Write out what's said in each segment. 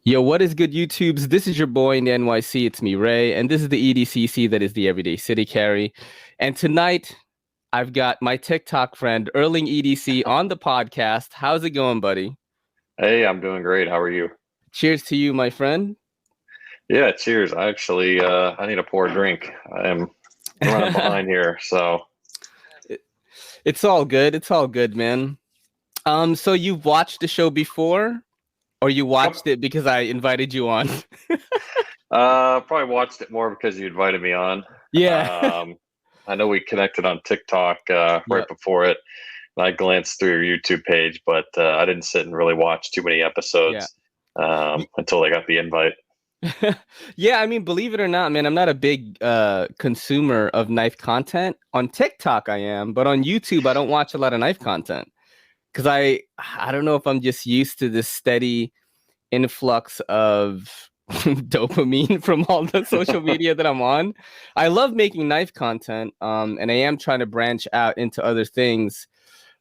Yo, what is good, YouTubes? This is your boy in the NYC. It's me, Ray, and this is the EDCC, that is the Everyday City Carry. And tonight, I've got my TikTok friend, Erling.EDC, on the podcast. How's it going, buddy? Hey, I'm doing great. How are you? Cheers to you, my friend. Yeah, cheers. I need a pour a drink. I'm running behind here, so It's all good. It's all good, man. So you've watched the show before, or you watched it because I invited you on? probably watched it more because you invited me on. Yeah. I know we connected on TikTok right Yep. before it. And I glanced through your YouTube page, but I didn't sit and really watch too many Yeah. episodes until I got the invite. Yeah, I mean, believe it or not, man, I'm not a big consumer of knife content. On TikTok, I am, but on YouTube, I don't watch a lot of knife content because I don't know if I'm just used to this steady influx of dopamine from all the social media that I'm on. I love making knife content, and I am trying to branch out into other things.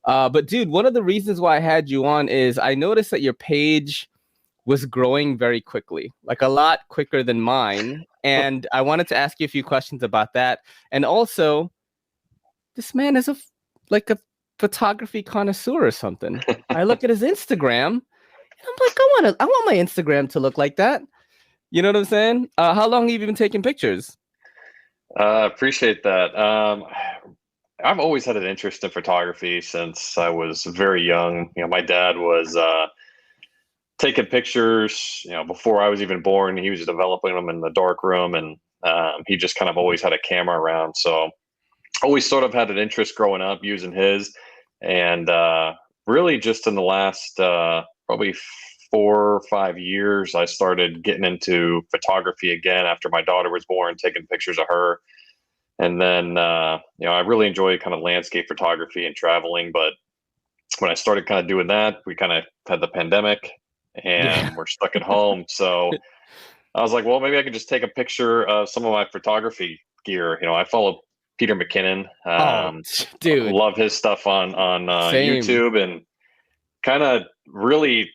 But dude, one of the reasons why I had you on is I noticed that your page was growing very quickly, like a lot quicker than mine. And I wanted to ask you a few questions about that. And also, this man is like a photography connoisseur or something. I look at his Instagram and I'm like, I want my Instagram to look like that. You know what I'm saying? How long have you been taking pictures? Appreciate that. I've always had an interest in photography since I was very young. My dad was taking pictures, before I was even born. He was developing them in the dark room, and he just kind of always had a camera around. So always sort of had an interest growing up using his, and really just in the last probably 4 or 5 years, I started getting into photography again after my daughter was born, taking pictures of her. And then, I really enjoy kind of landscape photography and traveling. But when I started kind of doing that, we kind of had the pandemic Yeah. and we're stuck at home. So I was like, well, maybe I could just take a picture of some of my photography gear. I follow Peter McKinnon. Oh, dude, Love his stuff on same. YouTube, and kind of really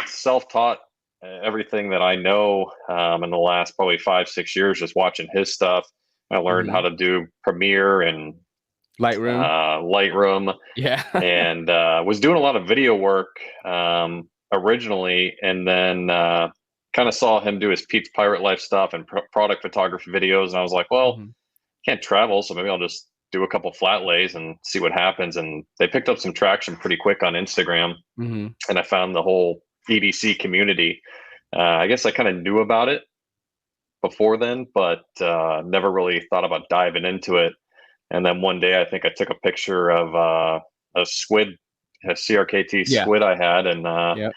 self-taught everything that I know in the last probably 5 6 years, just watching his stuff. I learned how Mhm. to do Premiere and Lightroom. Lightroom, Yeah. and was doing a lot of video work originally, and then kind of saw him do his Pete's Pirate Life stuff and product photography videos, and I was like, well, Mhm. can't travel, so maybe I'll just do a couple flat lays and see what happens. And they picked up some traction pretty quick on Instagram, Mhm. and I found the whole EDC community. I guess I kind of knew about it before then, but never really thought about diving into it. And then one day, I think I took a picture of a squid, a CRKT Yeah. squid I had, and Yeah.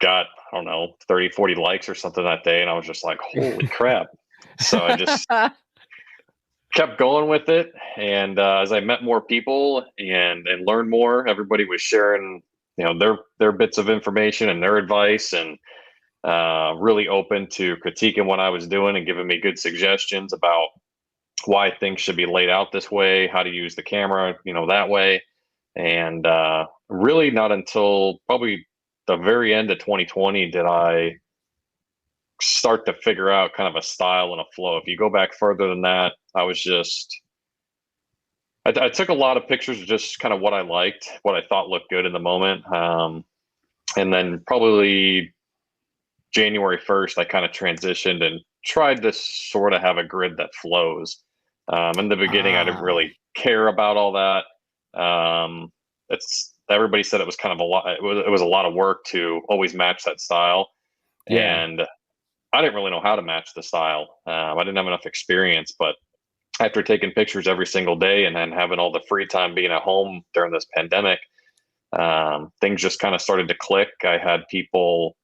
got, I don't know, 30, 40 likes or something that day. And I was just like, holy crap. So I just kept going with it. And as I met more people and learned more, everybody was sharing, their bits of information and their advice, and really open to critiquing what I was doing and giving me good suggestions about why things should be laid out this way, how to use the camera, that way. And really not until probably the very end of 2020 did I start to figure out kind of a style and a flow. If you go back further than that, I was just, I took a lot of pictures of just kind of what I liked, what I thought looked good in the moment. And then probably January 1st, I kind of transitioned and tried to sort of have a grid that flows. In the beginning, I didn't Ah, really care about all that. It's everybody said it was kind of a lot. It was a lot of work to always match that style, yeah. and I didn't really know how to match the style. I didn't have enough experience, but after taking pictures every single day and then having all the free time being at home during this pandemic, things just kind of started to click. I had people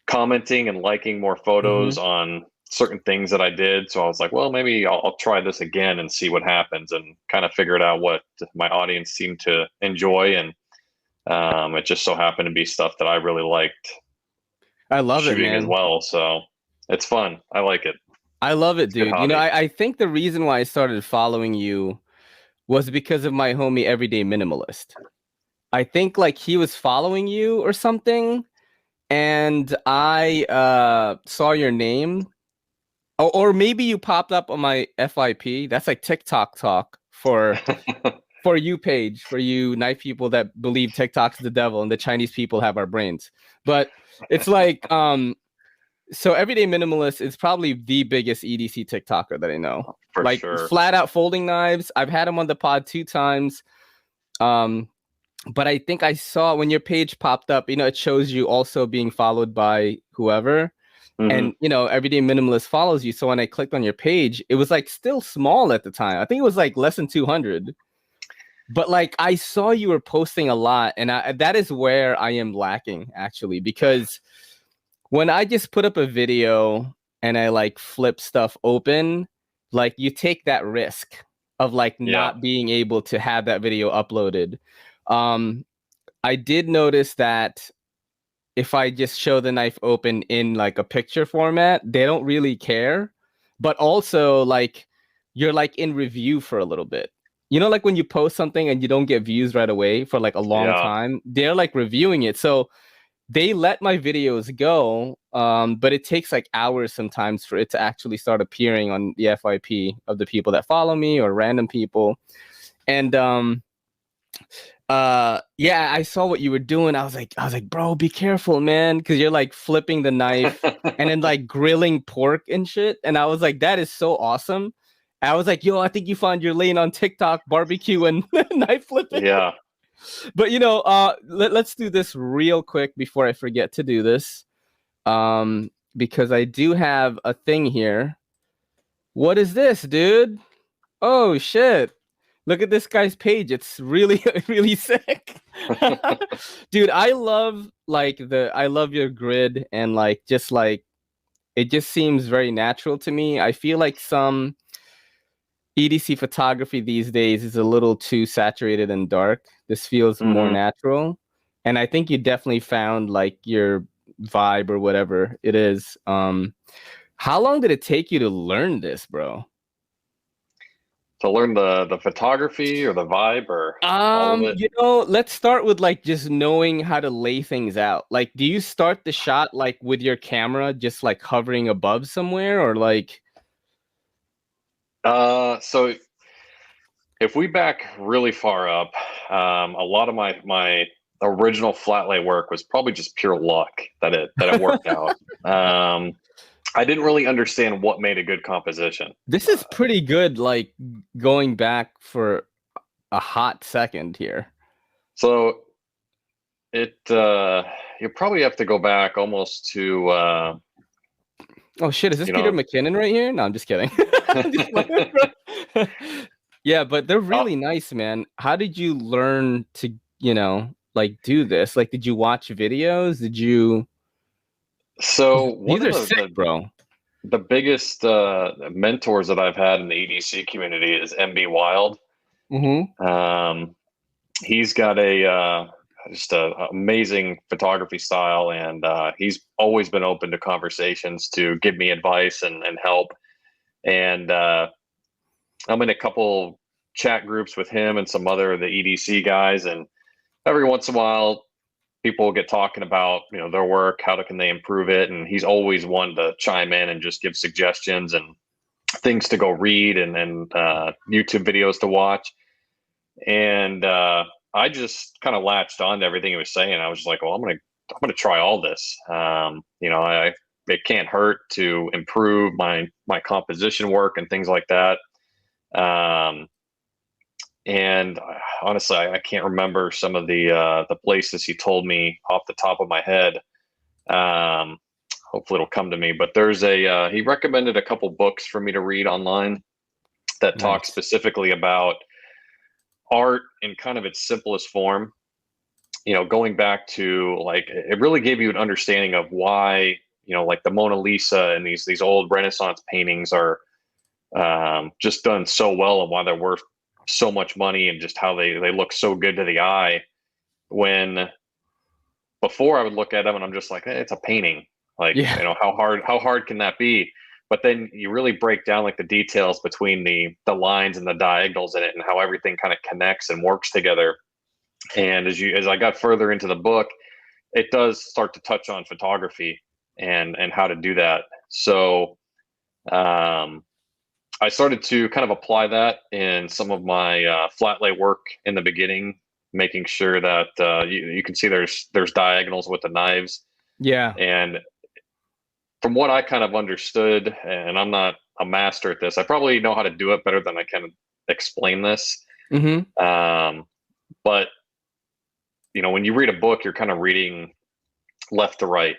commenting and liking more photos Mhm. on certain things that I did. So I was like, well, maybe I'll try this again and see what happens, and kind of figured out what my audience seemed to enjoy. And it just so happened to be stuff that I really liked I love it, shooting as man. well. So it's fun. I like it. I love it, It's a good dude. You know, hobby. I think the reason why I started following you was because of my homie Everyday Minimalist. I think like he was following you or something, and I saw your name, or maybe you popped up on my FYP. That's like TikTok talk for you page, for you knife people that believe TikTok's the devil and the Chinese people have our brains. But it's like so Everyday Minimalist is probably the biggest EDC TikToker that I know. For Like sure. flat out folding knives. I've had him on the pod 2 times. But I think I saw when your page popped up, it shows you also being followed by whoever. And Everyday Minimalist follows you. So when I clicked on your page, it was like still small at the time. I think it was like less than 200. But like I saw you were posting a lot, and that is where I am lacking actually, because when I just put up a video and I like flip stuff open, like you take that risk of like not being able to have that video uploaded. I did notice that if I just show the knife open in like a picture format, they don't really care. But also like you're like in review for a little bit. Like when you post something and you don't get views right away for like a long time, they're like reviewing it. So they let my videos go, but it takes like hours sometimes for it to actually start appearing on the FYP of the people that follow me or random people. And I saw what you were doing. I was like, bro, be careful, man, because you're like flipping the knife and then like grilling pork and shit. And I was like, that is so awesome. I was like, yo, I think you found your lane on TikTok, barbecue and knife flipping. Yeah. But let's do this real quick before I forget to do this. Because I do have a thing here. What is this, dude? Oh shit. Look at this guy's page. It's really, really sick. Dude, I love your grid, and like just like it just seems very natural to me. I feel like some EDC photography these days is a little too saturated and dark. This feels more natural. And I think you definitely found like your vibe or whatever it is. How long did it take you to learn this, bro? To learn the photography or the vibe or all of it? Let's start with like just knowing how to lay things out. Like, do you start the shot like with your camera just like hovering above somewhere, or like so if we back really far up, a lot of my original flat lay work was probably just pure luck that it worked out. I didn't really understand what made a good composition. This is pretty good, like going back for a hot second here. So it you probably have to go back almost to oh shit, is this Peter McKinnon right here? No, I'm just kidding. Yeah, but they're really nice, man. How did you learn to, like do this? Like, did you watch videos? Did you? So these are sick, bro. The biggest mentors that I've had in the EDC community is MB Wild. He's got just an amazing photography style, and he's always been open to conversations to give me advice and help. And I'm in a couple chat groups with him and some other of the EDC guys, and every once in a while people will get talking about their work, how can they improve it, and he's always one to chime in and just give suggestions and things to go read and YouTube videos to watch. And I just kind of latched on to everything he was saying. I was just like, well, I'm gonna try all this. It can't hurt to improve my composition work and things like that. And honestly, I can't remember some of the places he told me off the top of my head. Hopefully it'll come to me, but there's he recommended a couple books for me to read online that talk specifically about art in kind of its simplest form. Going back to like, it really gave you an understanding of why, like the Mona Lisa and these old Renaissance paintings are just done so well, and why they're worth so much money, and just how they look so good to the eye. When before I would look at them and I'm just like, it's a painting. Like, how hard can that be? But then you really break down like the details between the lines and the diagonals in it, and how everything kind of connects and works together. And as I got further into the book, it does start to touch on photography and how to do that. So I started to kind of apply that in some of my flat lay work in the beginning, making sure that you can see there's diagonals with the knives. Yeah. And from what I kind of understood, and I'm not a master at this, I probably know how to do it better than I can explain this. But when you read a book, you're kind of reading left to right,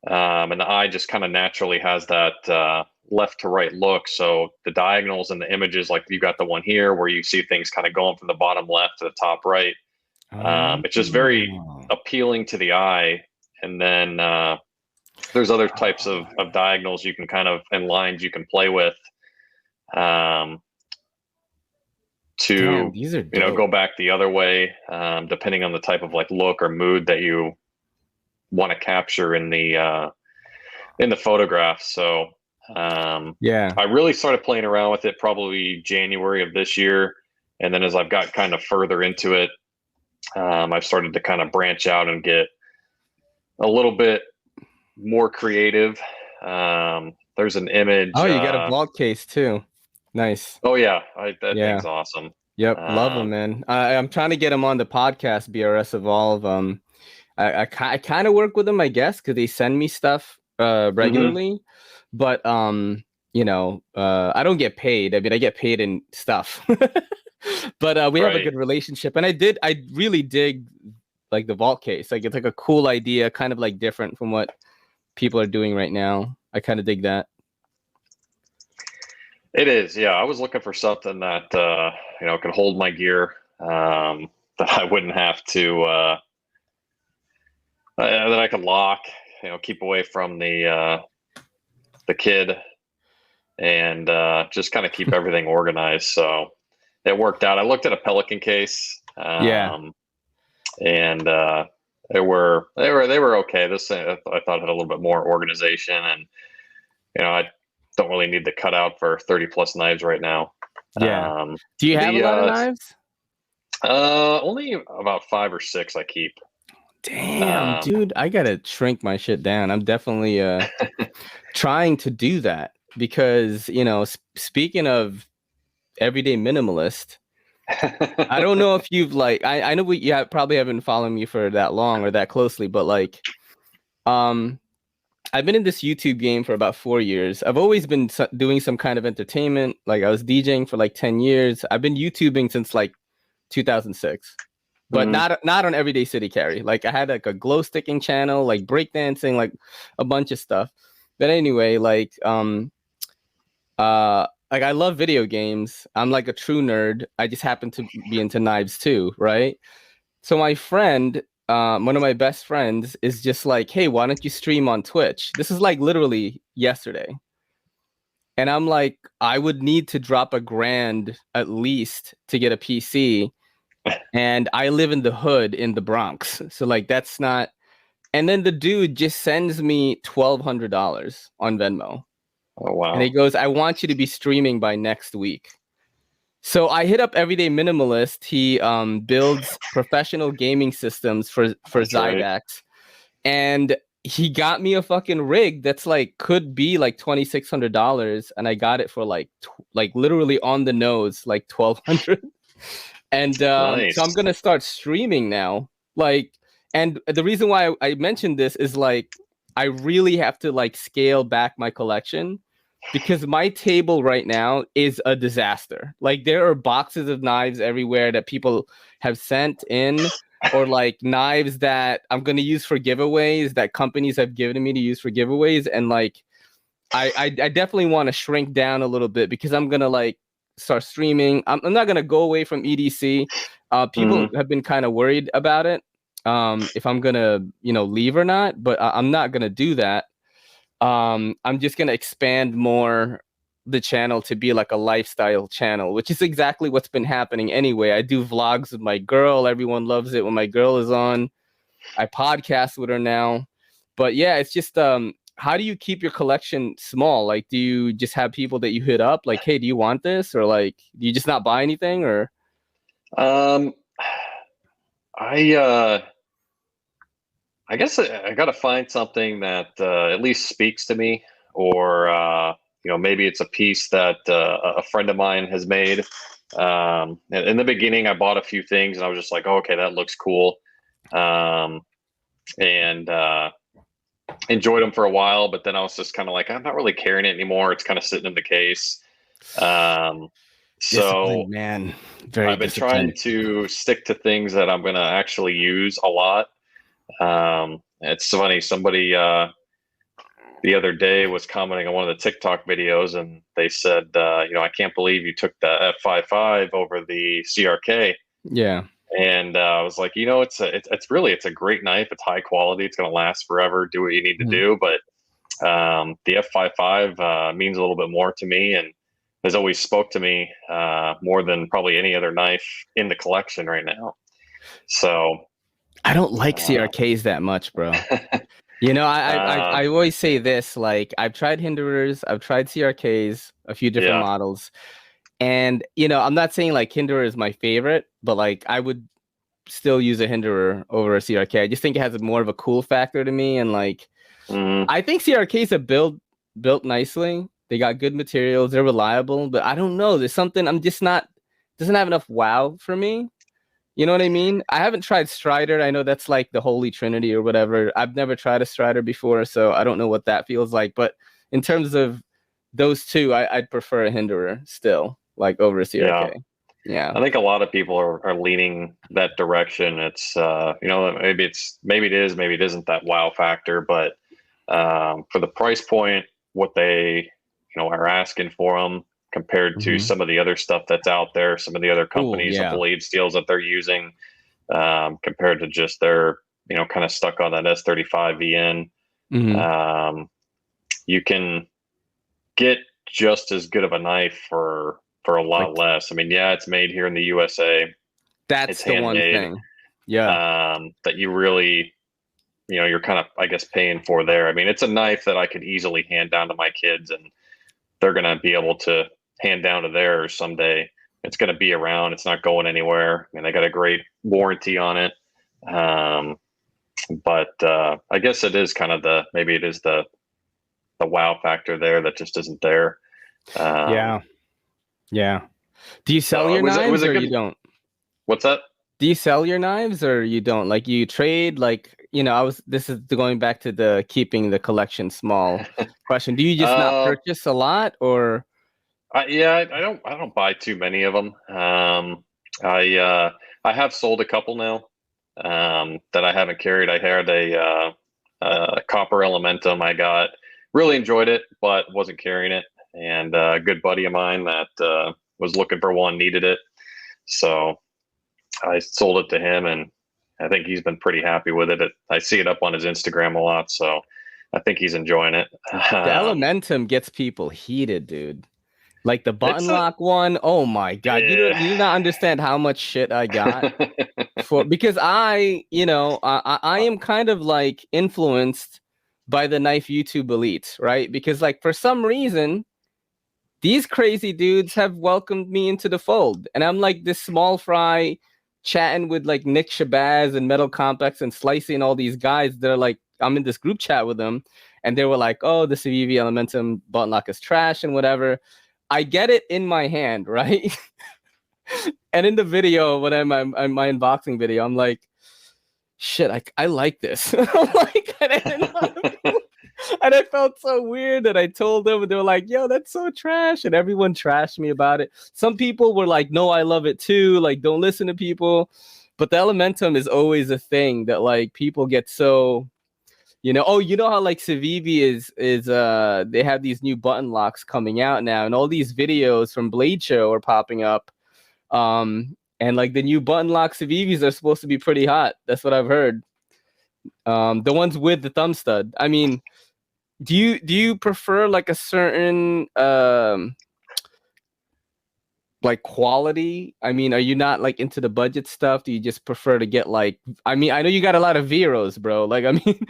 and the eye just kind of naturally has that left to right look. So the diagonals and the images, like you got the one here where you see things kind of going from the bottom left to the top right. It's just very appealing to the eye. And then there's other types of diagonals you can kind of, and lines you can play with to these are dope. go back the other way, depending on the type of like look or mood that you want to capture in the photograph. So I really started playing around with it probably January of this year, and then as I've got kind of further into it, I've started to kind of branch out and get a little bit more creative. There's an image. Oh, you got a vault case too. Nice. Oh yeah, that thing's awesome. Yep, love him, man. I'm trying to get him on the podcast, BRS Evolve. I kind of work with them, I guess, because they send me stuff regularly, but I don't get paid. I mean, I get paid in stuff, but we have a good relationship, and I really dig like the vault case. Like it's like a cool idea, kind of like different from what people are doing right now. I kind of dig that. It is, yeah. I was looking for something that could hold my gear, that I wouldn't have to that I could lock, keep away from the kid, and just kind of keep everything organized. So it worked out. I looked at a Pelican case, and they were okay. This thing, I thought had a little bit more organization, and I don't really need the cutout for 30 plus knives right now. Yeah. Do you have a lot of knives? Only about 5 or 6 I keep. Damn, dude, I gotta shrink my shit down. I'm definitely trying to do that because, speaking of everyday minimalist, I don't know if you've I know you probably haven't followed me for that long or that closely, but I've been in this YouTube game for about 4 years. I've always been doing some kind of entertainment. Like I was DJing for 10 years. I've been YouTubing since 2006. But not on Everyday City Carry. Like I had a glow sticking channel, like breakdancing, a bunch of stuff. But anyway, I love video games. I'm a true nerd. I just happen to be into knives too, right? So my friend, one of my best friends, is just like, hey, why don't you stream on Twitch? This is literally yesterday. And I'm like, I would need to drop $1,000 at least to get a PC. And I live in the hood in the Bronx. So that's not. And then the dude just sends me $1,200 on Venmo. Oh, wow. And he goes, I want you to be streaming by next week. So I hit up Everyday Minimalist. He builds professional gaming systems for Zydax. Right. And he got me a fucking rig that's could be $2,600. And I got it for literally on the nose, $1,200. And nice. So I'm going to start streaming now. And the reason why I mentioned this is I really have to scale back my collection because my table right now is a disaster. There are boxes of knives everywhere that people have sent in or knives that I'm going to use for giveaways that companies have given me to use for giveaways. And I definitely want to shrink down a little bit because I'm going to start streaming. I'm not going to go away from EDC. People have been kind of worried about it. If I'm going to, leave or not, but I'm not going to do that. I'm just going to expand more the channel to be a lifestyle channel, which is exactly what's been happening anyway. I do vlogs with my girl. Everyone loves it when my girl is on. I podcast with her now. But yeah, it's just, how do you keep your collection small? Do you just have people that you hit up? Hey, do you want this? Or do you just not buy anything? Or, I guess I got to find something that at least speaks to me, or maybe it's a piece that a friend of mine has made. In the beginning, I bought a few things, and I was just like, oh, okay, that looks cool, and enjoyed them for a while. But then I was just kind of like, I'm not really carrying it anymore. It's kind of sitting in the case. So Disciplined, man. Very I've been trying disciplined. to stick to things that I'm going to actually use a lot. It's funny. Somebody the other day was commenting on one of the TikTok videos, and they said, I can't believe you took the F55 over the CRK. Yeah. And I was like, it's a great knife. It's high quality. It's going to last forever. Do what you need to Mhm. do. But the F55 means a little bit more to me, and has always spoke to me more than probably any other knife in the collection right now. So I don't like CRKs that much, bro. You know, I always say this, like I've tried Hinderers, I've tried CRKs, a few different yeah, models. And, you know, I'm not saying like Hinderer is my favorite, but like I would still use a Hinderer over a CRK. I just think it has more of a cool factor to me. And like, I think CRKs are built nicely. They got good materials, they're reliable, but I don't know. There's something I'm just not, doesn't have enough wow for me. You know what I mean? I haven't tried Strider. I know that's like the holy trinity or whatever. I've never tried a Strider before, so I don't know what that feels like. But in terms of those two, I'd prefer a Hinderer still, like over a yeah. CRK. Yeah. I think a lot of people are leaning that direction. It's maybe it is, maybe it isn't that wow factor, but for the price point, what they are asking for them compared to Mm-hmm. some of the other stuff that's out there, some of the other Oh, companies of yeah. blade steels that they're using, compared to just their kind of stuck on that S35 VN. Mm-hmm. You can get just as good of a knife for a lot Like less. I mean, yeah, it's made here in the USA. It's that's the one handmade. thing. Yeah. That you really, you're kind of, I guess, paying for there. I mean, it's a knife that I could easily hand down to my kids, and they're going to be able to hand down to theirs someday. It's going to be around. It's not going anywhere. I mean, they got a great warranty on it. But I guess it is kind of maybe it is the wow factor there that just isn't there. Yeah. Yeah. Do you sell So your it was knives a or you good. don't? What's that? Do you sell your knives or you don't? Like you trade, like, you know, this is going back to the keeping the collection small question. Do you just not uh, purchase a lot or? I don't buy too many of them. I have sold a couple now that I haven't carried. I had a copper elementum I got, really enjoyed it, but wasn't carrying it. And a good buddy of mine that was looking for one needed it, so I sold it to him, and I think he's been pretty happy with it. I see it up on his Instagram a lot, so I think he's enjoying it. The Elementum gets people heated, dude. Like the button It's a lock one. Oh my God. You do not understand how much shit I got for, because I am kind of like influenced by the knife YouTube elites, right? Because like for some reason, these crazy dudes have welcomed me into the fold. And I'm like this small fry chatting with like Nick Shabazz and Metal Complex and slicing all these guys that are like, I'm in this group chat with them. And they were like, oh, the CVV Elementum button lock is trash and whatever. I get it in my hand, right? And in the video, when I'm my unboxing video, I'm like, shit, I like this. I'm like, and I felt so weird that I told them, and they were like, yo, that's so trash. And everyone trashed me about it. Some people were like, no, I love it too. Like, don't listen to people. But the Elementum is always a thing that like people get so, oh, you know how like Civivi is they have these new button locks coming out now, and all these videos from Blade Show are popping up. And like the new button lock Civivis are supposed to be pretty hot. That's what I've heard. The ones with the thumb stud. I mean, do you prefer like a certain like quality? I mean, are you not like into the budget stuff? Do you just prefer to get like, I mean, I know you got a lot of Veros, bro. Like, I mean,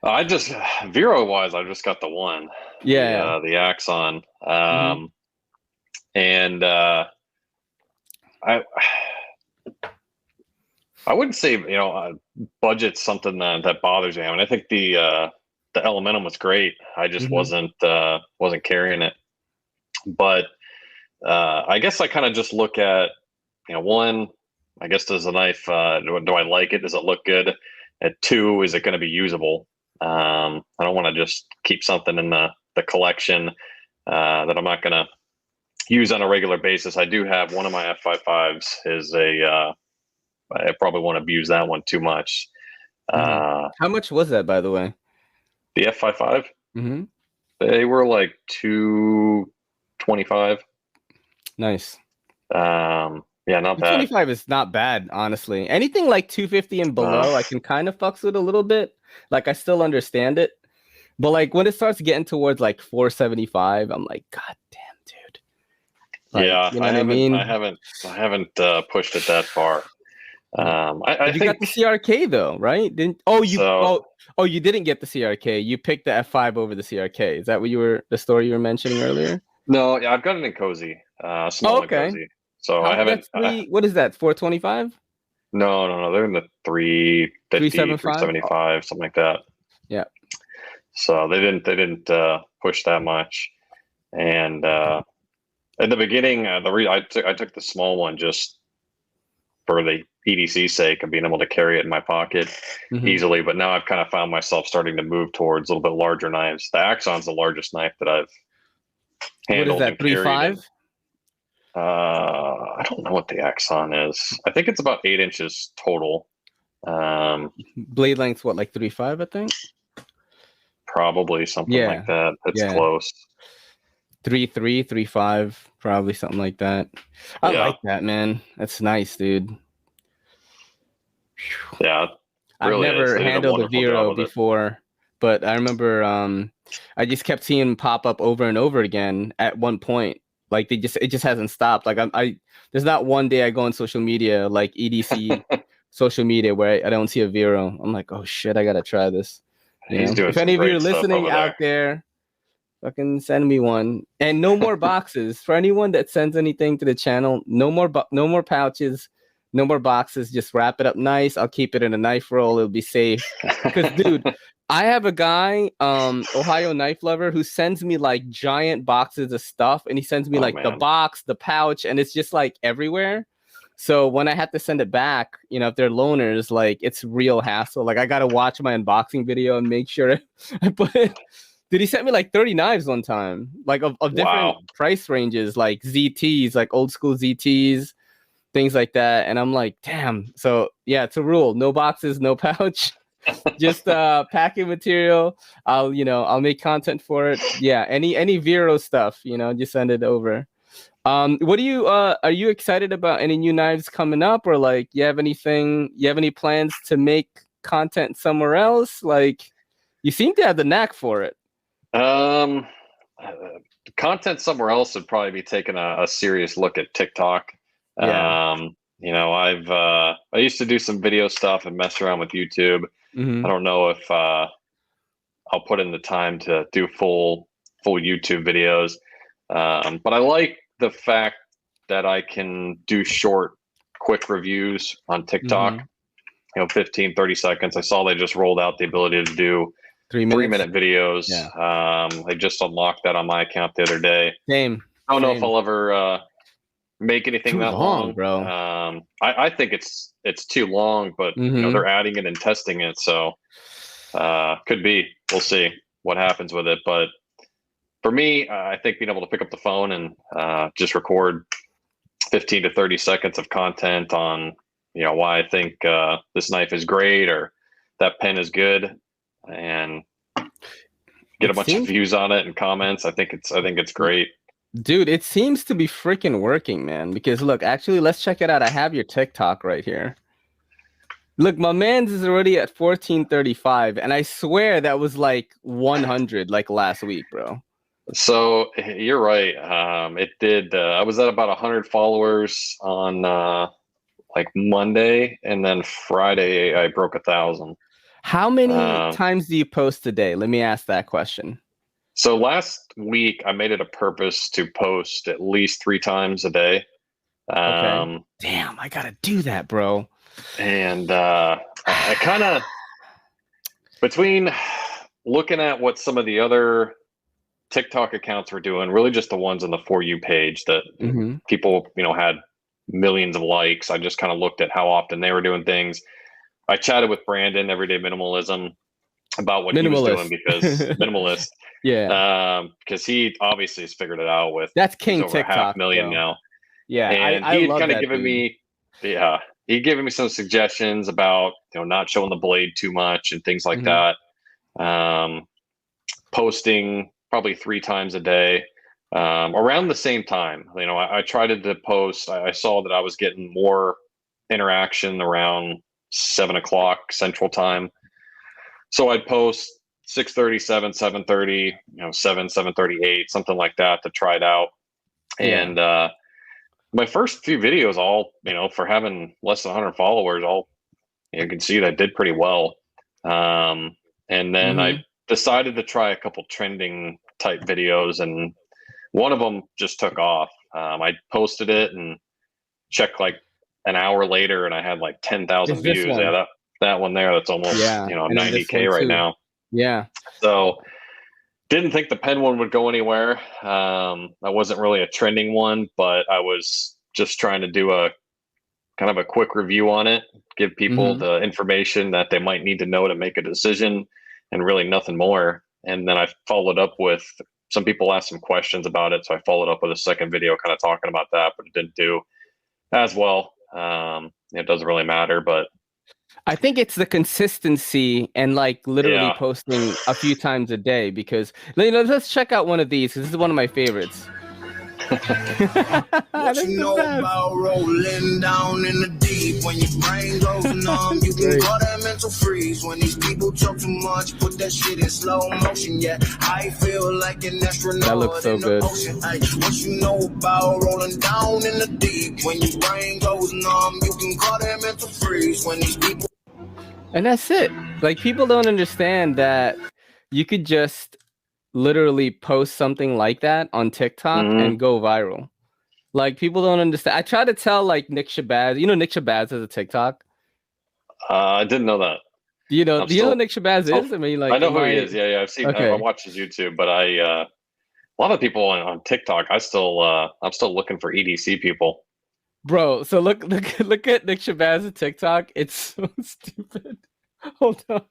I just Vero wise, I just got the one, yeah. the Axon, Mm-hmm. and I I wouldn't say, budget's something that bothers me. I mean, I think the Elementum was great. I just wasn't carrying it. But I guess I kind of just look at, one, I guess, does the knife, do I like it? Does it look good? At two, is it going to be usable? I don't want to just keep something in the collection that I'm not going to use on a regular basis. I do have one of my F55s is I probably won't abuse that one too much. How much was that, by the way? The F55? They were like 225. Nice. Yeah, not bad. 225 is not bad, honestly. Anything like 250 and below, I can kind of fucks with a little bit. Like, I still understand it. But like when it starts getting towards like 475, I'm like, God damn, dude. Like, yeah, you know what I mean? I haven't pushed it that far. I you think got the CRK though, right? You didn't get the CRK. You picked the F5 over the CRK. Is that what the story you were mentioning earlier? No, yeah, I've got it in cozy, small and cozy. So I haven't. What is that? 425? No. They're in the 350, 375, something like that. Yeah. So they didn't push that much, and at the beginning, I took the small one just for the EDC sake of being able to carry it in my pocket easily. But now I've kind of found myself starting to move towards a little bit larger knives. The Axon's the largest knife that I've handled. What is that? 3.5? I don't know what the Axon is. I think it's about 8 inches total. Blade length's what, like 3.5, I think? Probably something like that. It's close. 3.3, 3.5, probably something like that. I like that, man. That's nice, dude. Yeah. Really I've never handled a Vero before, but I remember I just kept seeing them pop up over and over again at one point. Like it just hasn't stopped. Like there's not one day I go on social media, like EDC social media, where I don't see a Vero. I'm like, oh shit, I gotta try this. If any of you are listening out there, fucking send me one. And no more boxes for anyone that sends anything to the channel. No more pouches, no more boxes. Just wrap it up nice. I'll keep it in a knife roll. It'll be safe. Because dude, I have a guy, Ohio knife lover, who sends me like giant boxes of stuff, and he sends me the box, the pouch, and it's just like everywhere. So when I have to send it back, if they're loaners, like it's real hassle. Like I gotta watch my unboxing video and make sure I put it. Dude, he sent me like 30 knives one time, like of different price ranges, like ZTs, like old school ZTs, things like that. And I'm like, damn. So yeah, it's a rule: no boxes, no pouch. Just packing material. I'll make content for it. Yeah, any Vero stuff, just send it over. What do you are you excited about any new knives coming up, or like you have any plans to make content somewhere else? Like you seem to have the knack for it. Content somewhere else would probably be taking a serious look at TikTok. Yeah. I used to do some video stuff and mess around with YouTube. I don't know if I'll put in the time to do full YouTube videos. But I like the fact that I can do short, quick reviews on TikTok. 15, 30 seconds. I saw they just rolled out the ability to do 3-minute videos. Yeah. I just unlocked that on my account the other day. Same. I don't know if I'll ever make anything that long, bro. I think it's too long, but they're adding it and testing it, so could be. We'll see what happens with it. But for me, I think being able to pick up the phone and just record 15 to 30 seconds of content on why I think this knife is great or that pen is good, and get a bunch of views on it and comments. I think it's great. Dude, it seems to be freaking working, man. Because look, actually, let's check it out. I have your TikTok right here. Look, my man's is already at 1435, and I swear that was like 100 like last week, bro. So you're right. It did. I was at about 100 followers on like Monday, and then Friday I broke 1,000. How many times do you post a day? Let me ask that question. So last week I made it a purpose to post at least 3 times a day. Okay. Damn, I gotta do that, bro. And I kind of, between looking at what some of the other TikTok accounts were doing, really just the ones on the For You page that people, had millions of likes. I just kind of looked at how often they were doing things. I chatted with Brandon, Everyday Minimalism, about what he was doing because minimalist. Yeah. Because he obviously has figured it out with that's King over TikTok, 500,000 bro. now. Yeah, And I he had love kind of that given dude. me, he'd given me some suggestions about, not showing the blade too much and things like that. Posting probably 3 times a day, around the same time. I tried to post. I saw that I was getting more interaction around 7:00 Central Time. So I'd post 6:37, 7:30, 7:38, something like that to try it out. And my first few videos, all, for having less than 100 followers, all, you can see that did pretty well. And then I decided to try a couple trending type videos, and one of them just took off. I posted it and checked like an hour later, and I had like 10,000 views. Yeah, that one there, that's almost 90K right now. Yeah. So didn't think the pen one would go anywhere. I wasn't really a trending one, but I was just trying to do a kind of a quick review on it, give people the information that they might need to know to make a decision, and really nothing more. And then I followed up with, some people asked some questions about it, so I followed up with a second video kind of talking about that, but it didn't do as well. It doesn't really matter, but I think it's the consistency and like literally posting a few times a day, because let's check out one of these. This is one of my favorites. What you know about rolling down in the deep? When your brain goes numb, you can call that mental freeze. When these people talk too much, put that shit in slow motion. Yeah, I feel like an astronaut. That looks so good. What you know about rolling down in the deep? When your brain goes numb, you can call that mental freeze. When these people. And that's it. Like, people don't understand that you could just literally post something like that on TikTok and go viral. Like, people don't understand. I try to tell like Nick Shabazz. Nick Shabazz has a TikTok. I didn't know that. Do you know who Nick Shabazz is? I mean, like, I know who he is. Yeah, I've seen. Okay. I watched his YouTube, but a lot of people on TikTok. I'm still looking for EDC people. Bro, so look at Nick Shabazz's TikTok. It's so stupid. Hold on.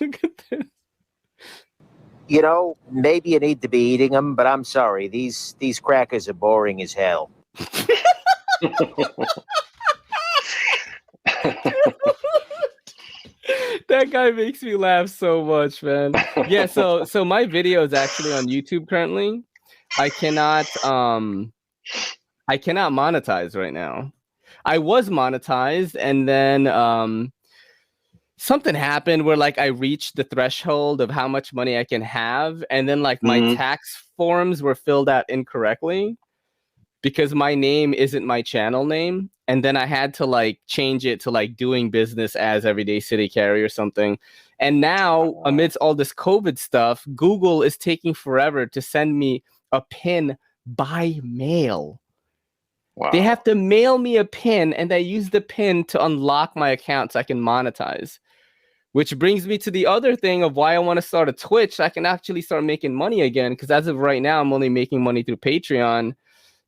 Look at this. Maybe you need to be eating them, but I'm sorry. These crackers are boring as hell. That guy makes me laugh so much, man. Yeah, so my video is actually on YouTube currently. I cannot monetize right now. I was monetized, and then something happened where like I reached the threshold of how much money I can have, and then like my tax forms were filled out incorrectly because my name isn't my channel name, and then I had to like change it to like doing business as Everyday City Carry or something. And now, amidst all this COVID stuff, Google is taking forever to send me a PIN by mail. Wow. They have to mail me a PIN, and I use the PIN to unlock my account so I can monetize. Which brings me to the other thing of why I want to start a Twitch. I can actually start making money again, because as of right now, I'm only making money through Patreon.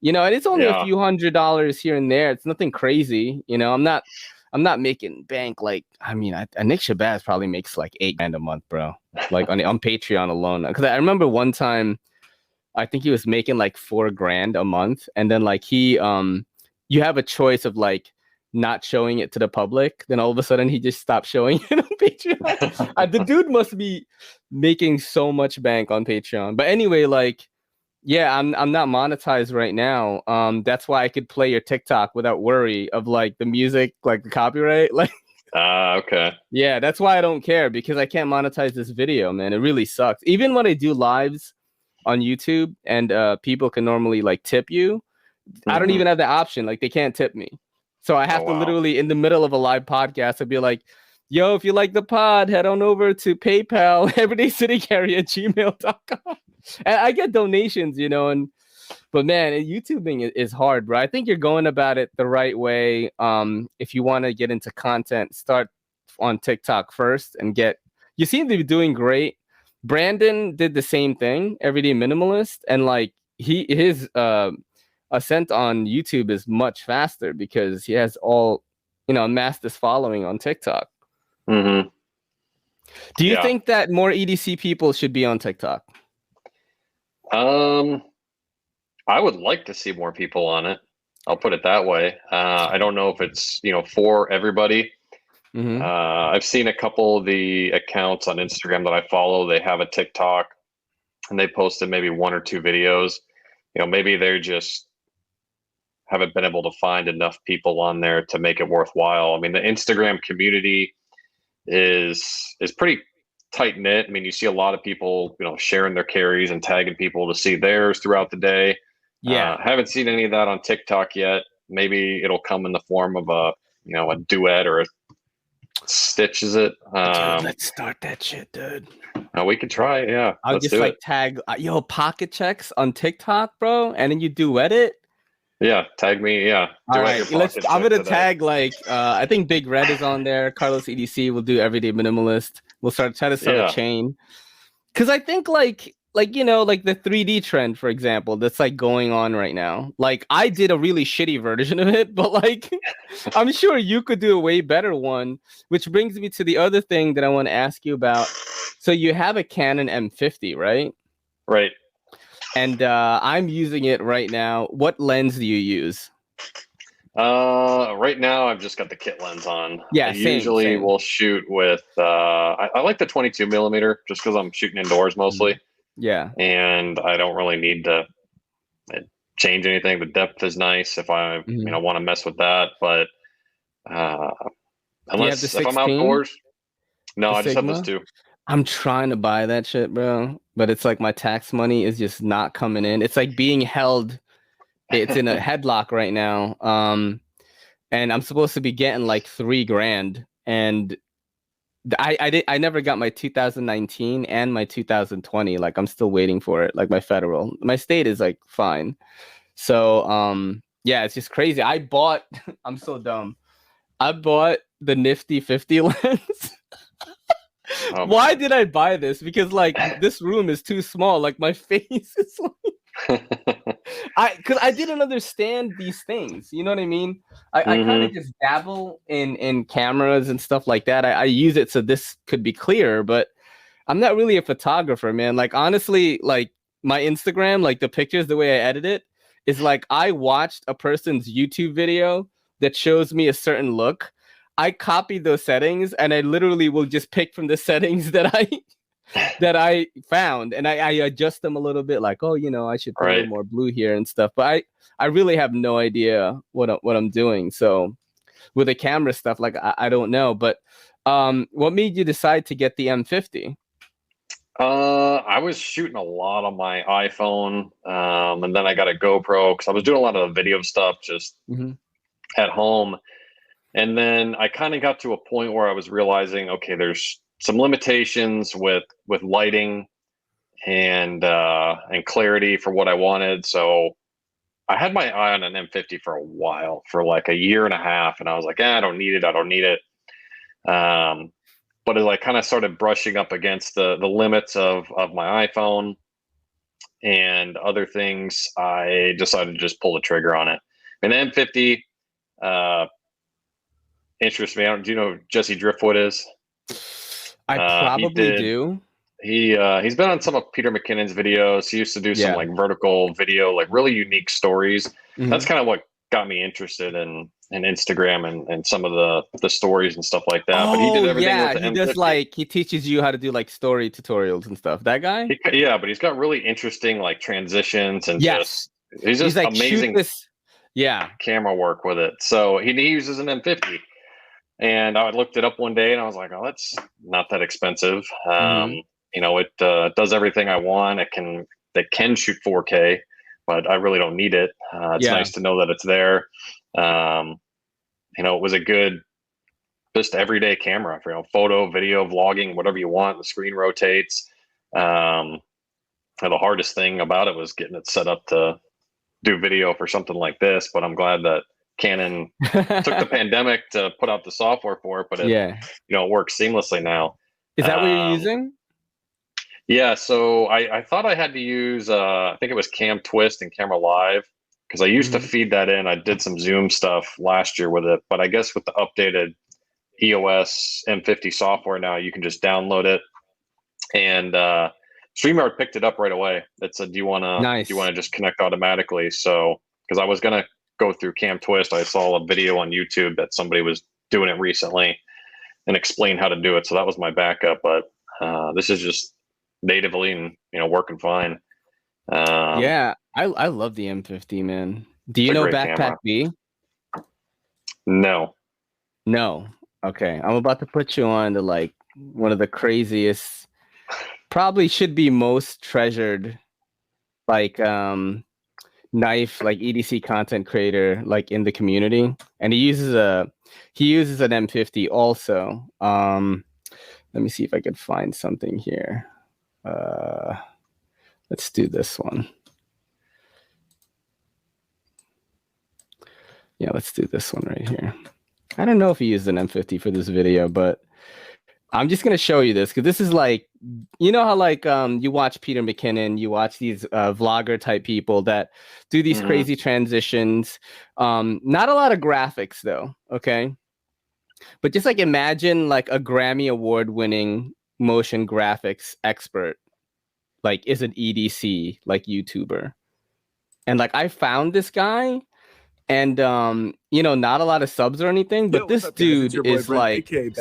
And it's only a few $100s here and there. It's nothing crazy. I'm not making bank like, I mean, Nick Shabazz probably makes like $8,000 a month, bro. Like on Patreon alone. Because I remember one time, I think he was making like $4,000 a month, and then like you have a choice of like not showing it to the public. Then all of a sudden he just stopped showing it on Patreon. The dude must be making so much bank on Patreon. But anyway, like, yeah, I'm not monetized right now. That's why I could play your TikTok without worry of like the music, like the copyright. Like, okay. Yeah, that's why I don't care, because I can't monetize this video, man. It really sucks. Even when I do lives on YouTube and people can normally like tip you, I don't even have the option. Like, they can't tip me. So I have to literally, in the middle of a live podcast, I'd be like, yo, if you like the pod, head on over to PayPal, everydaycitycarry@gmail.com. And I get donations, and But man, YouTubing is hard, bro. I think you're going about it the right way. If you want to get into content, start on TikTok first and get. You seem to be doing great. Brandon did the same thing, Everyday Minimalist, and like his ascent on YouTube is much faster because he has amassed this following on TikTok. Mm-hmm. Do you think that more EDC people should be on TikTok? I would like to see more people on it. I'll put it that way. I don't know if it's, for everybody. Mm-hmm. I've seen a couple of the accounts on Instagram that I follow. They have a TikTok and they posted maybe 1 or 2 videos. Maybe they're just haven't been able to find enough people on there to make it worthwhile. I mean, the Instagram community is pretty tight knit. I mean, you see a lot of people, sharing their carries and tagging people to see theirs throughout the day. Yeah. Haven't seen any of that on TikTok yet. Maybe it'll come in the form of a duet or a stitch. Is it? Dude, let's start that shit, dude. We could try. Yeah. I'll just like tag, pocket checks on TikTok, bro. And then you duet it. Yeah. Tag me. Yeah. All right. I'm going to tag I think Big Red is on there. Erling.EDC will do Everyday Minimalist. We'll try to start a chain. Cause I think like the 3D trend, for example, that's like going on right now. Like I did a really shitty version of it, but like I'm sure you could do a way better one, which brings me to the other thing that I want to ask you about. So you have a Canon M50, right? Right. And I'm using it right now. What lens do you use? Right now I've just got the kit lens on. Yeah, I usually will shoot with I like the 22 millimeter just because I'm shooting indoors mostly. Yeah. And I don't really need to change anything. The depth is nice if I want to mess with that, but unless if I'm outdoors. No, I just have this too. I'm trying to buy that shit, bro, but it's like my tax money is just not coming in. It's like being held. It's in a headlock right now. And I'm supposed to be getting like $3,000, and I never got my 2019 and my 2020. Like I'm still waiting for it. Like my federal, my state is like fine. So yeah, it's just crazy. I'm so dumb. I bought the nifty 50 lens. Why did I buy this? Because like this room is too small. Like my face is like because I didn't understand these things. You know what I mean? I kind of just dabble in cameras and stuff like that. I use it so this could be clear, but I'm not really a photographer, man. Like honestly, like my Instagram, like the pictures, the way I edit it is like I watched a person's YouTube video that shows me a certain look. I copy those settings and I literally will just pick from the settings that I found, and I adjust them a little bit, like, I should put a little more blue here and stuff. But I really have no idea what I'm doing. So with the camera stuff, like I don't know. But what made you decide to get the M50? I was shooting a lot on my iPhone, and then I got a GoPro because I was doing a lot of the video stuff just at home. And then I kind of got to a point where I was realizing, okay, there's some limitations with lighting and clarity for what I wanted. So I had my eye on an M50 for a while, for like a year and a half, and I was like, I don't need it. But as I kind of started brushing up against the limits of my iPhone and other things, I decided to just pull the trigger on it. And the M50 interests me. Do you know who Jesse Driftwood is? I probably do. He's been on some of Peter McKinnon's videos. He used to do some like vertical video, like really unique stories. That's kind of what got me interested in Instagram and some of the stories and stuff like that. But he did everything with the he M50. does like he teaches you how to do like story tutorials and stuff. That guy? But he's got really interesting like transitions and he's just like, amazing camera work with it. So he uses an M50. And I looked it up one day and I was like, oh, that's not that expensive. It does everything I want. It can shoot 4K, but I really don't need it. It's nice to know that it's there. It was a good, just everyday camera for, photo, video, vlogging, whatever you want. The screen rotates. The hardest thing about it was getting it set up to do video for something like this, but I'm glad that Canon took the pandemic to put out the software for it, but it, you know, it works seamlessly now. Is that what you're using? Yeah, so I thought I had to use, I think it was Cam Twist and Camera Live, because I used to feed that in. I did some Zoom stuff last year with it, but I guess with the updated EOS M50 software now, you can just download it, and StreamYard picked it up right away. It said, do you want to just connect automatically? So, because I was going to go through Cam Twist, I saw a video on YouTube that somebody was doing it recently and explain how to do it. So that was my backup, but this is just natively and, you know, working fine. Yeah, I love the M50, man. Do you know Backpack camera. B? No. Okay, I'm about to put you on to like one of the craziest, probably should be most treasured, like knife, like EDC content creator, like in the community, and he uses an M50 also. Let me see if I could find something here. Let's do this one. Yeah, let's do this one right here. I don't know if he used an M50 for this video, but I'm just going to show you this because this is like, you know how like you watch Peter McKinnon, you watch these vlogger type people that do these crazy transitions. Not a lot of graphics though, okay? But just like imagine like a Grammy Award winning motion graphics expert like is an EDC like YouTuber. And like I found this guy and you know, not a lot of subs or anything, but this dude is like sick,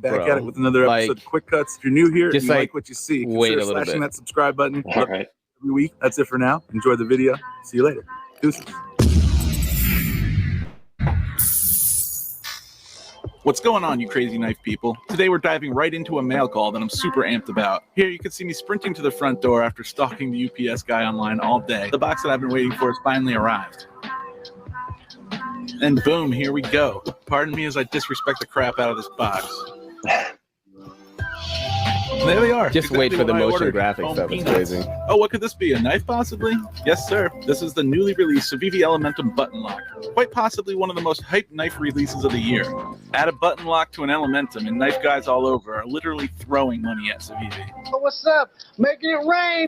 back bro. At it with another episode of Quick Cuts. If you're new here, just and you like what you see, consider slashing that subscribe button. All right. Every week. That's it for now. Enjoy the video. See you later. Deuces. What's going on, you crazy knife people? Today we're diving right into a mail call that I'm super amped about. Here you can see me sprinting to the front door after stalking the UPS guy online all day. The box that I've been waiting for has finally arrived. And boom, here we go. Pardon me as I disrespect the crap out of this box. There they are. Just wait for the motion graphics stuff. It's crazy. Oh, what could this be? A knife, possibly? Yes, sir. This is the newly released Civivi Elementum button lock. Quite possibly one of the most hyped knife releases of the year. Add a button lock to an Elementum, and knife guys all over are literally throwing money at Civivi. Oh, what's up? Making it rain.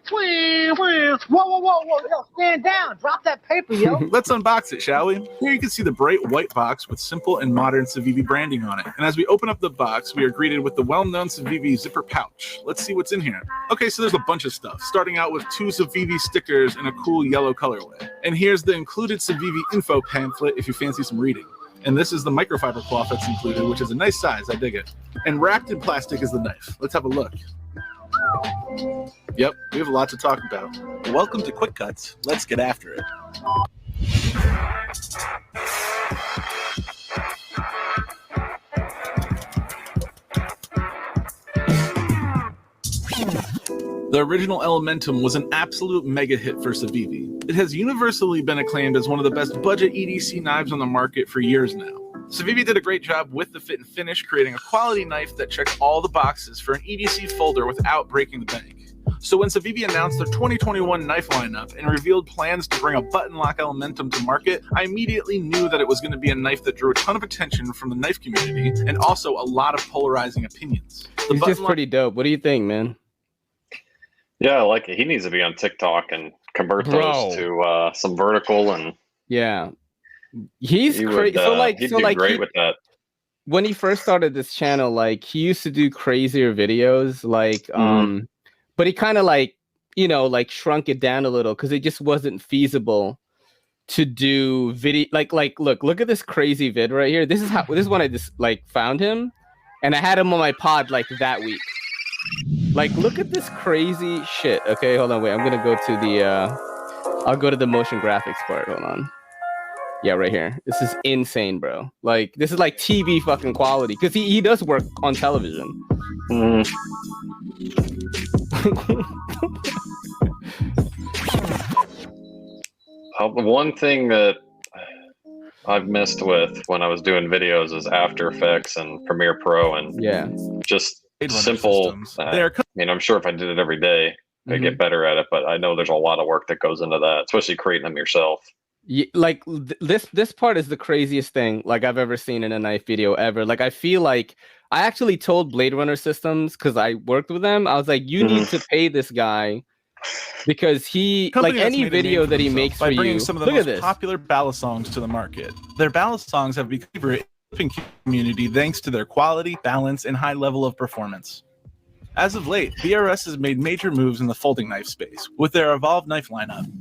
Whoa. Yo, stand down. Drop that paper, yo. Let's unbox it, shall we? Here you can see the bright white box with simple and modern Civivi branding on it. And as we open up the box, we are greeted with the well-known Civivi zipper pouch. Let's see what's in here. Okay, so there's a bunch of stuff, starting out with 2 Civivi stickers in a cool yellow colorway. And here's the included Civivi info pamphlet if you fancy some reading. And this is the microfiber cloth that's included, which is a nice size. I dig it. And wrapped in plastic is the knife. Let's have a look. Yep, we have a lot to talk about. Welcome to Quick Cuts. Let's get after it. The original Elementum was an absolute mega hit for Civivi. It has universally been acclaimed as one of the best budget EDC knives on the market for years now. Civivi did a great job with the fit and finish, creating a quality knife that checks all the boxes for an EDC folder without breaking the bank. So when Civivi announced their 2021 knife lineup and revealed plans to bring a button lock Elementum to market, I immediately knew that it was going to be a knife that drew a ton of attention from the knife community and also a lot of polarizing opinions. It's just pretty dope. What do you think, man? Yeah, I like it. He needs to be on TikTok and convert those to some vertical and he's crazy. He'd do great with that. When he first started this channel, like he used to do crazier videos, like but he kind of like, you know, like shrunk it down a little because it just wasn't feasible to do video. Like look at this crazy vid right here. This is when I just like found him, and I had him on my pod like that week. Like, look at this crazy shit. Okay, hold on, wait. I'm gonna go to the I'll go to the motion graphics part. Hold on. Yeah, right here. This is insane, bro. Like, this is like TV fucking quality because he does work on television. One thing that I've missed with when I was doing videos is After Effects and Premiere Pro and just simple. I mean, I'm sure if I did it every day, get better at it. But I know there's a lot of work that goes into that, especially creating them yourself. Yeah, like this part is the craziest thing like I've ever seen in a knife video ever. Like I feel like I actually told Blade Runner Systems, because I worked with them, I was like, you need to pay this guy, because he Company like that's any made a name video for that he themselves makes by for bringing you. some of the Look at most this. popular ballad songs to the market. Their ballad songs have become a favorite in the community thanks to their quality, balance, and high level of performance. As of late, BRS has made major moves in the folding knife space with their Evolved knife lineup.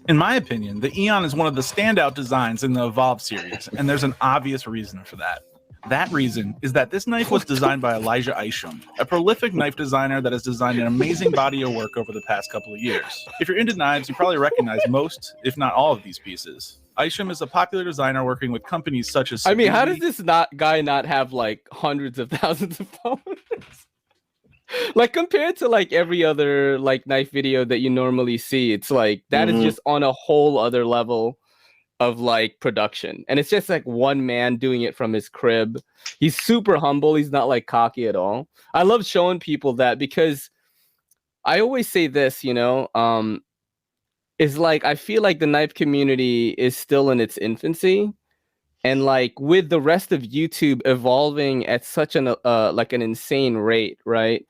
In my opinion, the Eon is one of the standout designs in the Evolved series, and there's an obvious reason for that. That reason is that this knife was designed by Elijah Isham, a prolific knife designer that has designed an amazing body of work over the past couple of years. If you're into knives, you probably recognize most, if not all, of these pieces. Isham is a popular designer working with companies such as I mean, how does CBD. this guy not have like hundreds of thousands of followers? Like compared to like every other like knife video that you normally see, it's like that is just on a whole other level of like production. And it's just like one man doing it from his crib. He's super humble. He's not like cocky at all. I love showing people that, because I always say this, is like I feel like the knife community is still in its infancy. And like with the rest of YouTube evolving at such an like an insane rate, right?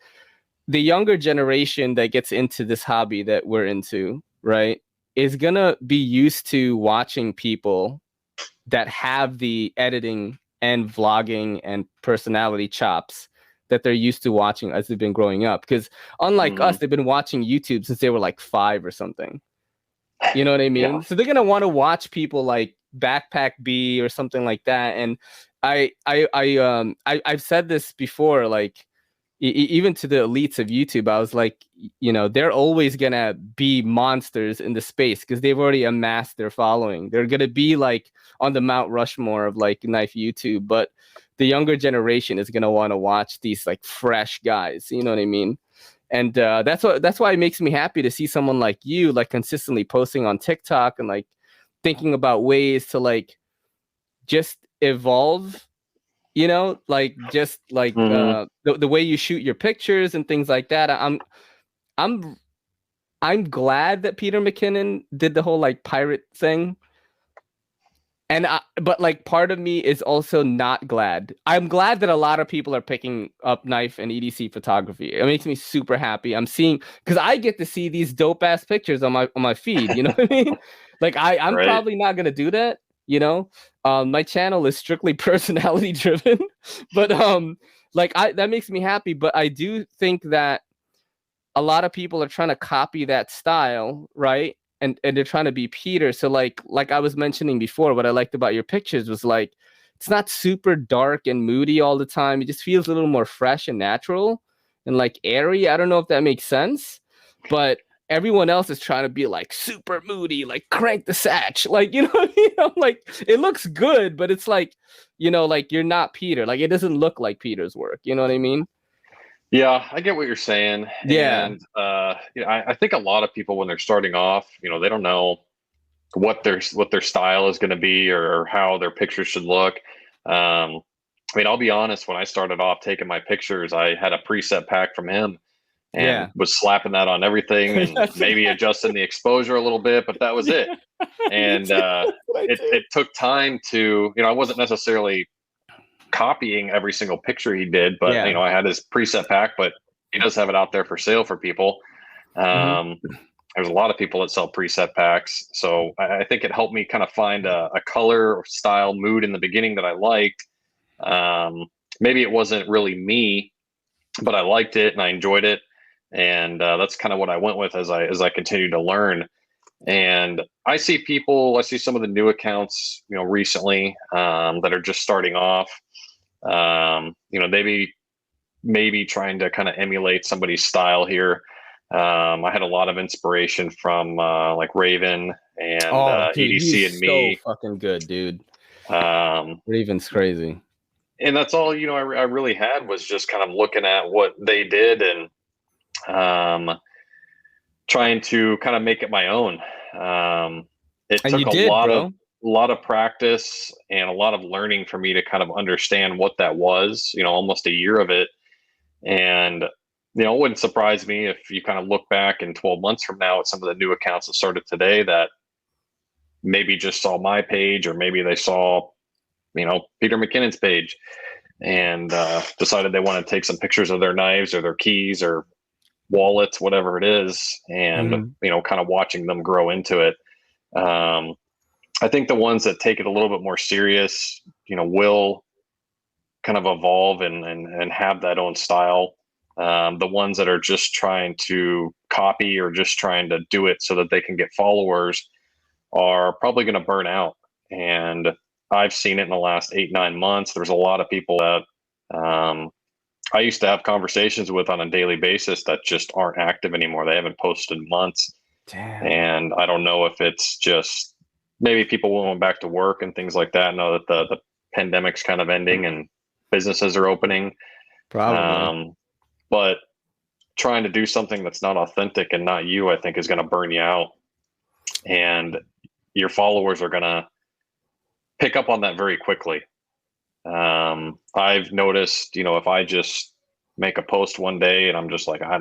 The younger generation that gets into this hobby that we're into, right, is gonna be used to watching people that have the editing and vlogging and personality chops that they're used to watching as they've been growing up. Because unlike us, they've been watching YouTube since they were like 5 or something. You know what I mean? Yeah. So they're gonna want to watch people like Backpack B or something like that. And I've said this before, like even to the elites of YouTube, I was like, they're always gonna be monsters in the space because they've already amassed their following. They're gonna be like on the Mount Rushmore of like knife YouTube, but the younger generation is gonna want to watch these like fresh guys. You know what I mean? And that's why it makes me happy to see someone like you like consistently posting on TikTok and like thinking about ways to like just evolve, like just like the way you shoot your pictures and things like that. I'm glad that Peter McKinnon did the whole like pirate thing. And but like part of me is also not glad. I'm glad that a lot of people are picking up knife and EDC photography. It makes me super happy. I'm seeing, because I get to see these dope ass pictures on my feed. You know what I mean? Like I'm Right. probably not gonna do that. My channel is strictly personality driven, but that makes me happy. But I do think that a lot of people are trying to copy that style, right? And they're trying to be Peter. So like I was mentioning before, what I liked about your pictures was like, it's not super dark and moody all the time. It just feels a little more fresh and natural and like airy. I don't know if that makes sense, but everyone else is trying to be like super moody, like crank the satch. Like, like it looks good, but it's like, like you're not Peter. Like it doesn't look like Peter's work. You know what I mean? Yeah, I get what you're saying. Yeah. And I think a lot of people when they're starting off, they don't know what their style is going to be or how their pictures should look. I mean, I'll be honest, when I started off taking my pictures, I had a preset pack from him and was slapping that on everything and maybe adjusting the exposure a little bit, but that was it. And it took time to, I wasn't necessarily copying every single picture he did, but I had his preset pack, but he does have it out there for sale for people. There's a lot of people that sell preset packs, so I think it helped me kind of find a color or style mood in the beginning that I liked. Maybe it wasn't really me, but I liked it and I enjoyed it, and that's kind of what I went with as I continued to learn. And I see some of the new accounts, recently that are just starting off. They maybe trying to kind of emulate somebody's style here. I had a lot of inspiration from like Raven and EDC and me. So fucking good, dude. Raven's crazy. And that's all, I really had was just kind of looking at what they did and trying to kind of make it my own. It took a lot of practice and a lot of learning for me to kind of understand what that was, almost a year of it. And you know, it wouldn't surprise me if you kind of look back in 12 months from now at some of the new accounts that started today that maybe just saw my page, or maybe they saw, you know, Peter McKinnon's page and decided they want to take some pictures of their knives or their keys or wallets, whatever it is, and you know, kind of watching them grow into it. I think the ones that take it a little bit more serious, you know, will kind of evolve and have that own style. The ones that are just trying to copy or just trying to do it so that they can get followers are probably going to burn out. And I've seen it in the last 8-9 months. There's a lot of people that I used to have conversations with on a daily basis that just aren't active anymore. They haven't posted in months. Damn. And I don't know if it's just maybe people went back to work and things like that. Know that the pandemic's kind of ending and businesses are opening. Probably. But trying to do something that's not authentic and not you, I think, is going to burn you out. And your followers are going to pick up on that very quickly. I've noticed, you know, if I just make a post one day and I'm just like, I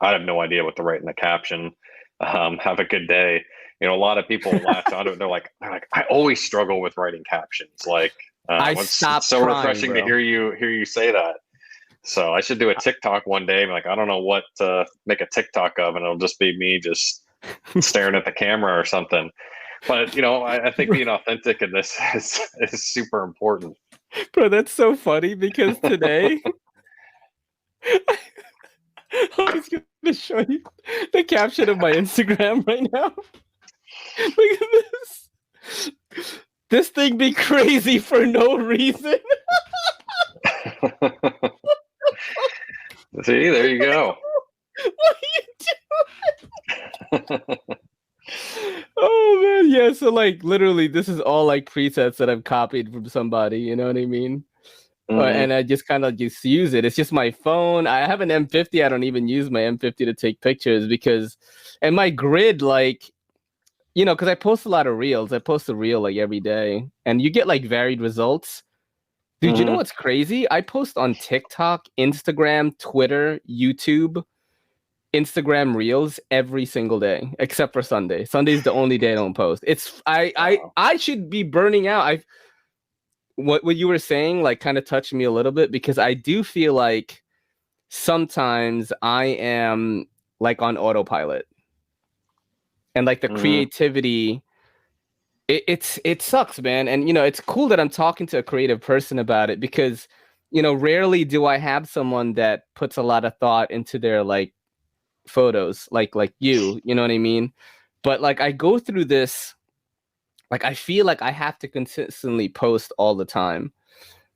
have no idea what to write in the caption. Have a good day. You know, a lot of people latch onto it. They're like, I always struggle with writing captions. Like, it's so trying, refreshing bro. to hear you say that. So I should do a TikTok one day. I'm like, I don't know what to make a TikTok of, and it'll just be me just staring at the camera or something. But, you know, I think being authentic in this is super important. Bro, that's so funny because today I'm just gonna show you the caption of my Instagram right now. Look at this. This thing be crazy for no reason. See, there you go. What are you doing? Oh man, yeah. So like, literally, this is all like presets that I've copied from somebody. You know what I mean? And I just kind of just use it. It's just my phone. I have an M50. I don't even use my M50 to take pictures because, and my grid, like, you know, because I post a lot of reels. I post a reel like every day, and you get like varied results. Dude, you know what's crazy? I post on TikTok, Instagram, Twitter, YouTube, Instagram Reels every single day, except for Sunday. Sunday's the only day I don't post. I should be burning out. What you were saying like kind of touched me a little bit because I do feel like sometimes I am like on autopilot, and like the creativity. It sucks, man. And, you know, it's cool that I'm talking to a creative person about it because, you know, rarely do I have someone that puts a lot of thought into their like photos, like you know what I mean? But like I go through this, like I feel like I have to consistently post all the time,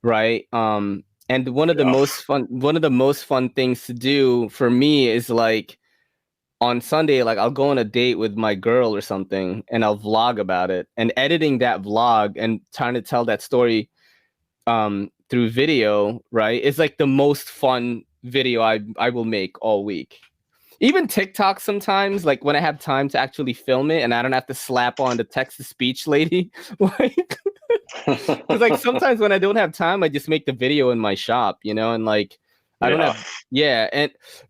right? And one of the most fun things to do for me is like on Sunday, like I'll go on a date with my girl or something and I'll vlog about it, and editing that vlog and trying to tell that story through video, right? It's like the most fun video I will make all week. Even TikTok sometimes, like when I have time to actually film it and I don't have to slap on the text-to-speech lady. Like, because like sometimes when I don't have time, I just make the video in my shop, you know, and like I don't have,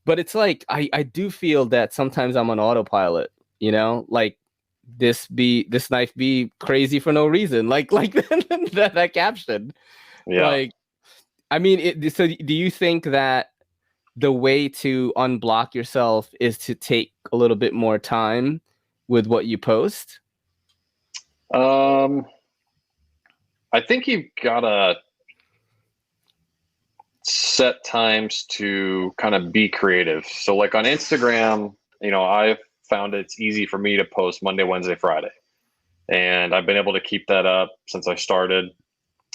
but it's like I do feel that sometimes I'm on autopilot, you know, like this knife be crazy for no reason, like that caption. Like, I mean, so do you think that the way to unblock yourself is to take a little bit more time with what you post? I think you've gotta set times to kind of be creative. So like on Instagram, you know, I've found it's easy for me to post Monday, Wednesday, Friday. And I've been able to keep that up since I started.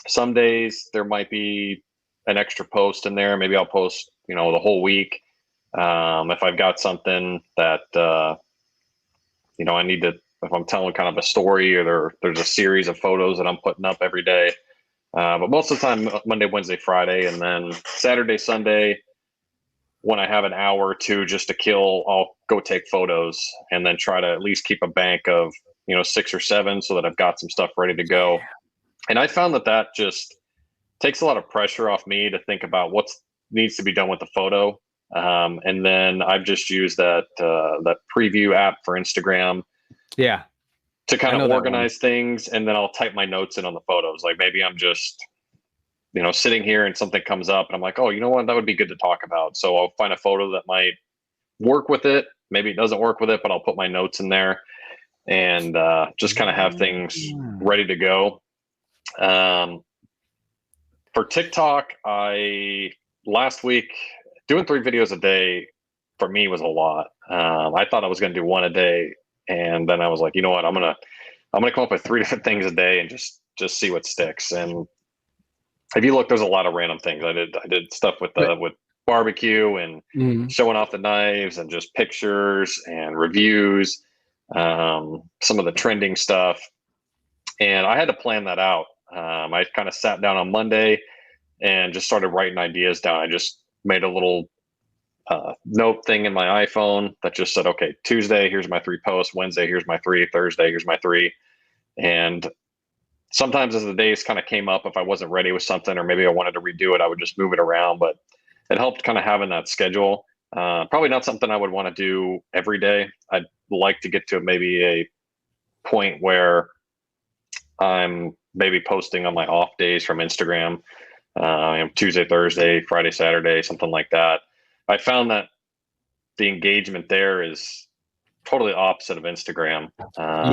Some days there might be an extra post in there. Maybe I'll post, you know, the whole week. If I've got something that, you know, I need to, if I'm telling kind of a story or there's a series of photos that I'm putting up every day. But most of the time, Monday, Wednesday, Friday, and then Saturday, Sunday, when I have an hour or two just to kill, I'll go take photos and then try to at least keep a bank of, you know, 6 or 7 so that I've got some stuff ready to go. And I found that just takes a lot of pressure off me to think about what needs to be done with the photo. And then I've just used that preview app for Instagram Yeah. to kind I know of that organize things. And then I'll type my notes in on the photos. Like maybe I'm just, sitting here and something comes up and I'm like, oh, you know what? That would be good to talk about. So I'll find a photo that might work with it. Maybe it doesn't work with it, but I'll put my notes in there and just kind of have things ready to go. For TikTok, last week doing 3 videos a day for me was a lot. I thought I was going to do 1 a day, and then I was like, you know what, I'm gonna come up with 3 different things a day and just see what sticks. And if you look, there's a lot of random things. I did stuff with barbecue and showing off the knives and just pictures and reviews, some of the trending stuff. And I had to plan that out. I kind of sat down on Monday and just started writing ideas down. I just made a little note thing in my iPhone that just said, okay, Tuesday, here's my 3 posts. Wednesday, here's my 3. Thursday, here's my 3. And sometimes as the days kind of came up, if I wasn't ready with something or maybe I wanted to redo it, I would just move it around. But it helped kind of having that schedule. Probably not something I would want to do every day. I'd like to get to maybe a point where I'm maybe posting on my off days from Instagram, Tuesday, Thursday, Friday, Saturday, something like that. I found that the engagement there is totally opposite of Instagram.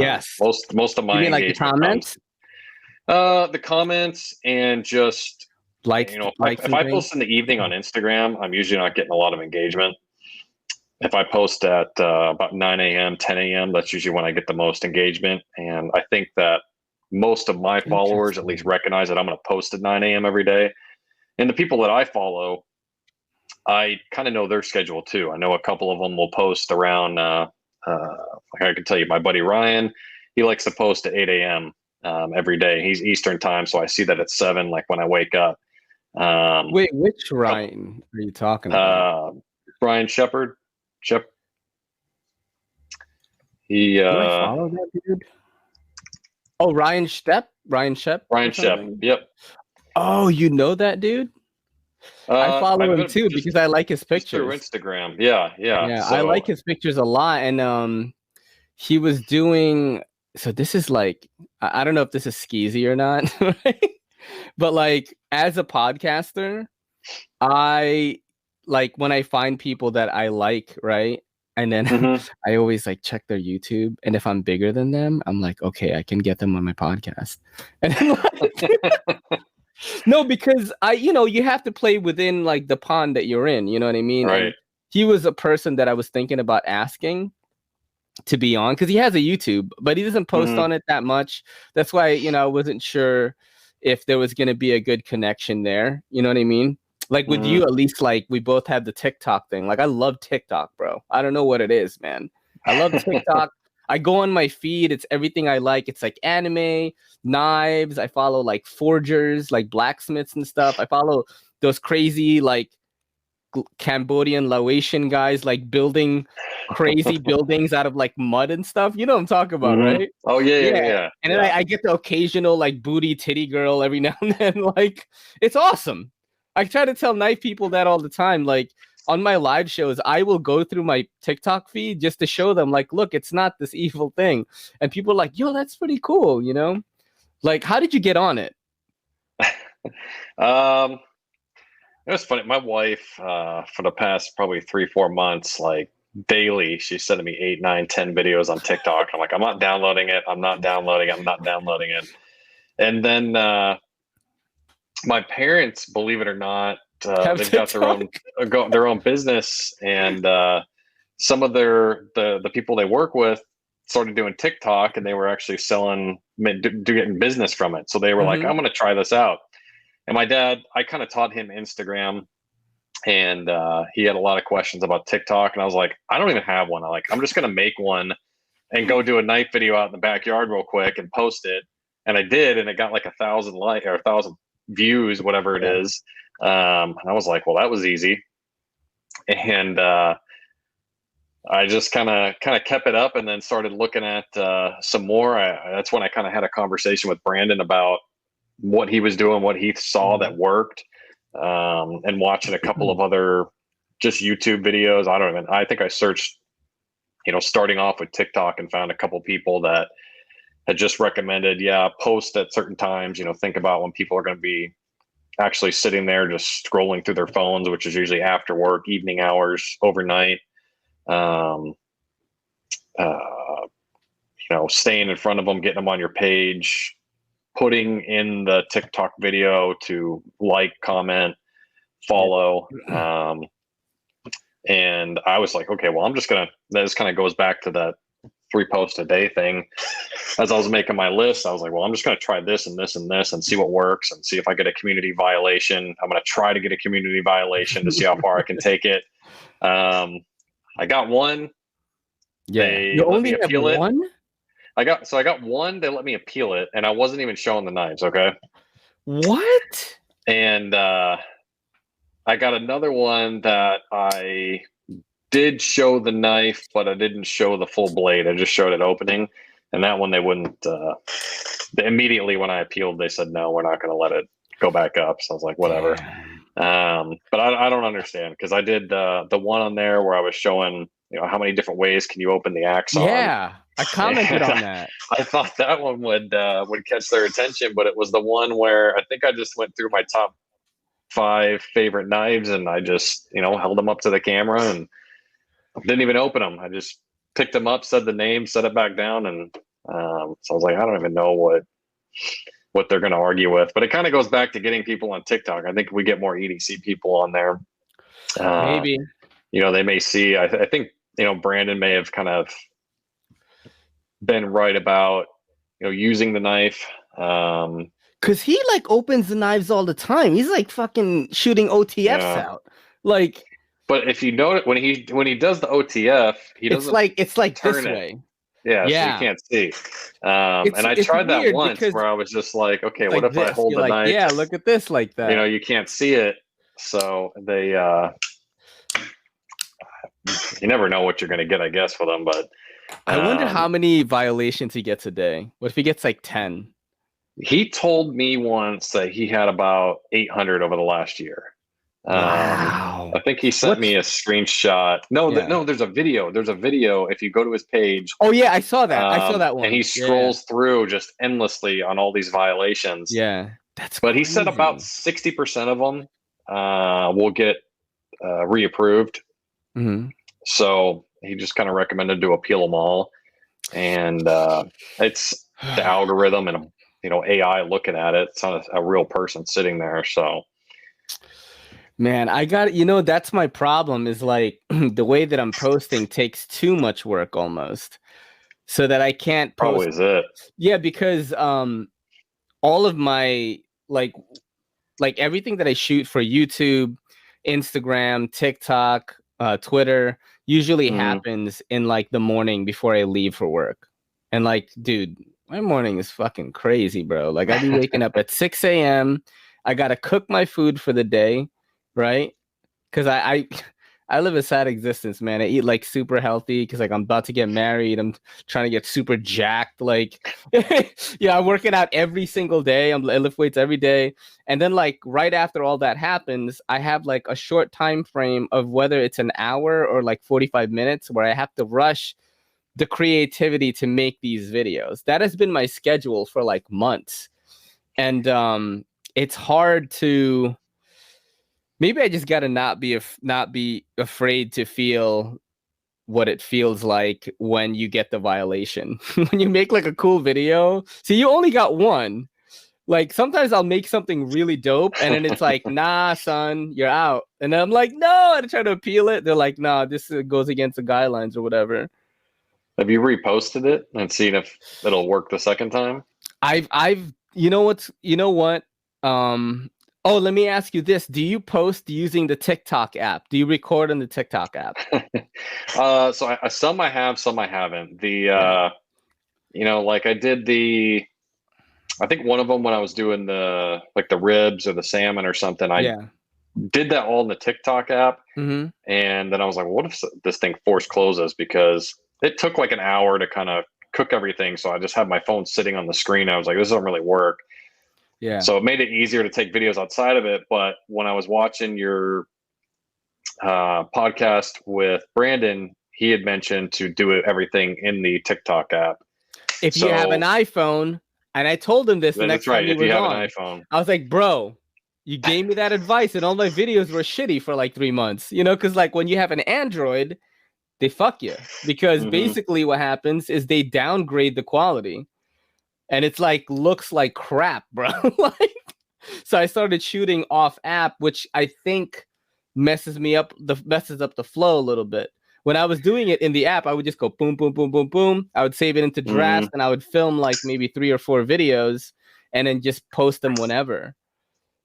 Yes. Most of my you mean like the comments? The comments and just Likes, if I post in the evening on Instagram, I'm usually not getting a lot of engagement. If I post at about 9 a.m., 10 a.m., that's usually when I get the most engagement. And I think that most of my followers at least recognize that I'm going to post at 9 a.m. every day. And the people that I follow, I kind of know their schedule too. I know a couple of them will post around, I can tell you, my buddy Ryan, he likes to post at 8 a.m. Every day. He's Eastern time, so I see that at 7, like when I wake up. Wait, which Ryan are you talking about? Brian Shepard. He Do I follow that dude? Oh, Ryan Shep. Ryan Shep. Yep. Oh, you know that dude? I follow him too because I like his pictures through Instagram. Yeah. So, I like his pictures a lot, and he was doing. So this is like, I don't know if this is skeezy or not, right? But like as a podcaster, I like when I find people that I like, right? And then I always like check their YouTube, and if I'm bigger than them, I'm like, okay, I can get them on my podcast. And then, like, no, because you have to play within like the pond that you're in. You know what I mean? Right. And he was a person that I was thinking about asking to be on because he has a YouTube, but he doesn't post on it that much. That's why, I wasn't sure if there was going to be a good connection there. You know what I mean? Like with you, at least, like we both have the TikTok thing. Like I love TikTok, bro. I don't know what it is, man. I love TikTok. I go on my feed. It's everything I like. It's like anime, knives. I follow like forgers, like blacksmiths and stuff. I follow those crazy like Cambodian Laotian guys like building crazy buildings out of like mud and stuff. You know what I'm talking about, right? Oh yeah. And then I get the occasional like booty titty girl every now and then. Like it's awesome. I try to tell knife people that all the time. Like on my live shows, I will go through my TikTok feed just to show them like, look, it's not this evil thing. And people are like, yo, that's pretty cool. Like, how did you get on it? It was funny. My wife, for the past probably 3-4 months, like daily, she's sending me 8, 9, 10 videos on TikTok. I'm like, I'm not downloading it. And then my parents, believe it or not, they've got their own business, and some of the people they work with started doing TikTok, and they were actually getting business from it. So they were like, I'm going to try this out. And my dad, I kind of taught him Instagram, and he had a lot of questions about TikTok. And I was like, I don't even have one. I'm just going to make one and go do a knife video out in the backyard real quick and post it. And I did, and it got like 1,000 likes or 1,000 views, whatever it is. And I was like, well, that was easy. And I just kind of kept it up, and then started looking at some more. That's when I kind of had a conversation with Brandon about what he was doing, what he saw that worked, and watching a couple of other just YouTube videos. I think I searched, starting off with TikTok and found a couple people that had just recommended, post at certain times, think about when people are going to be actually sitting there just scrolling through their phones, which is usually after work, evening hours, overnight. Staying in front of them, getting them on your page, putting in the TikTok video to like, comment, follow. And I was like, okay, well, this kind of goes back to that 3 posts a day thing. As I was making my list, I was like, well, I'm just going to try this and this and this and see what works and see if I get a community violation. I'm going to try to get a community violation to see how far I can take it. I got one. Yeah. They You let only me appeal have it. one? I got one. They let me appeal it, and I wasn't even showing the knives. Okay. What? And I got another one that I did show the knife, but I didn't show the full blade. I just showed it opening, and that one they wouldn't. Immediately when I appealed, they said no, we're not going to let it go back up. So I was like, whatever. But I don't understand, because I did the one on there where I was showing, how many different ways can you open the axe on. Yeah, I commented on that. I thought that one would catch their attention, but it was the one where I think I just went through my top 5 favorite knives, and I just held them up to the camera and didn't even open them. I just picked them up, said the name, set it back down, and so I was like, I don't even know what they're going to argue with. But it kind of goes back to getting people on TikTok. I think if we get more EDC people on there, Maybe they may see. I think Brandon may have kind of been right about using the knife. because he opens the knives all the time. He's fucking shooting OTFs out. But if you notice when he does the OTF, he doesn't. It's like turn this it. way. Yeah, so you can't see. And I tried that once where I was just like, okay, what if I hold the knife? Yeah, look at this like that. You can't see it. So they, you never know what you're going to get, I guess, with them. But I wonder how many violations he gets a day. What if he gets 10? He told me once that he had about 800 over the last year. Wow. I think he sent me a screenshot. No, there's a video. There's a video if you go to his page. Oh yeah, I saw that. I saw that one. And he scrolls through just endlessly on all these violations. Yeah, But he said about 60% of them will get reapproved. Mm-hmm. So he just kind of recommended to appeal them all. And it's the algorithm and AI looking at it. It's not a real person sitting there. So. Man, I got that's my problem is the way that I'm posting takes too much work almost, so that I can't post. Probably is it. Yeah, because all of my everything that I shoot for YouTube, Instagram, TikTok, Twitter usually happens in the morning before I leave for work. And dude, my morning is fucking crazy, bro. I be waking up at 6 a.m. I gotta cook my food for the day. Right, because I live a sad existence, man. I eat super healthy because I'm about to get married. I'm trying to get super jacked. Yeah, I'm working out every single day. I lift weights every day, and then right after all that happens, I have a short time frame of whether it's an hour or 45 minutes where I have to rush the creativity to make these videos. That has been my schedule for months, and it's hard to. Maybe I just gotta not be afraid to feel what it feels like when you get the violation. When you make a cool video, see, you only got one. Sometimes I'll make something really dope, and then it's nah, son, you're out. And then I'm no, I try to appeal it. They're nah, this goes against the guidelines or whatever. Have you reposted it and seen if it'll work the second time? I've you know what? Oh, let me ask you this. Do you post using the TikTok app? Do you record on the TikTok app? So some I have, some I haven't. I did I think one of them when I was doing the ribs or the salmon or something, I did that all in the TikTok app. Mm-hmm. And then I was like, what if this thing force closes? Because it took an hour to kind of cook everything. So I just had my phone sitting on the screen. I was like, this doesn't really work. Yeah. So it made it easier to take videos outside of it. But when I was watching your podcast with Brandon, he had mentioned to do everything in the TikTok app. If you have an iPhone, and I told him this the next time he was on. If you have an iPhone. I was like, bro, you gave me that advice and all my videos were shitty for like 3 months. You know, because like when you have an Android, they fuck you. Because basically what happens is they downgrade the quality. And it's like, looks like crap, bro. Like, so I started shooting off app, which I think messes up the flow a little bit. When I was doing it in the app, I would just go boom, boom, boom, boom, boom. I would save it into drafts and I would film like maybe 3 or 4 videos and then just post them whenever,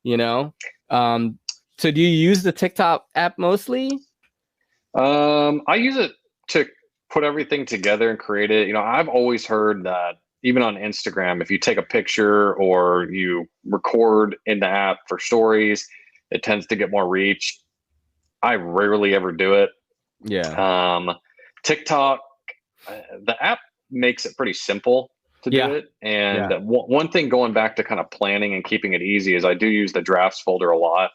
you know? So do you use the TikTok app mostly? I use it to put everything together and create it. You know, I've always heard that even on Instagram, if you take a picture or you record in the app for stories, it tends to get more reach. I rarely ever do it. Yeah. TikTok, the app makes it pretty simple to do it. And one thing going back to kind of planning and keeping it easy is I do use the drafts folder a lot.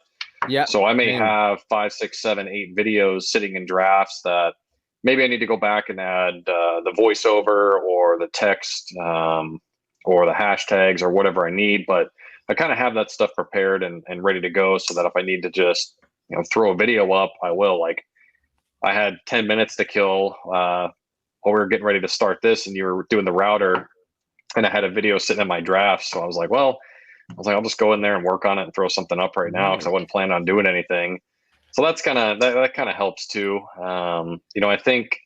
Yeah. So I may have 5, 6, 7, 8 videos sitting in drafts that maybe I need to go back and add the voiceover or the text or the hashtags or whatever I need. But I kind of have that stuff prepared and ready to go so that if I need to just, you know, throw a video up, I will. Like I had 10 minutes to kill while we were getting ready to start this and you were doing the router and I had a video sitting in my drafts. So I was like, I'll just go in there and work on it and throw something up right now because I wasn't planning on doing anything. So that's kind of that kind of helps too. You know, I think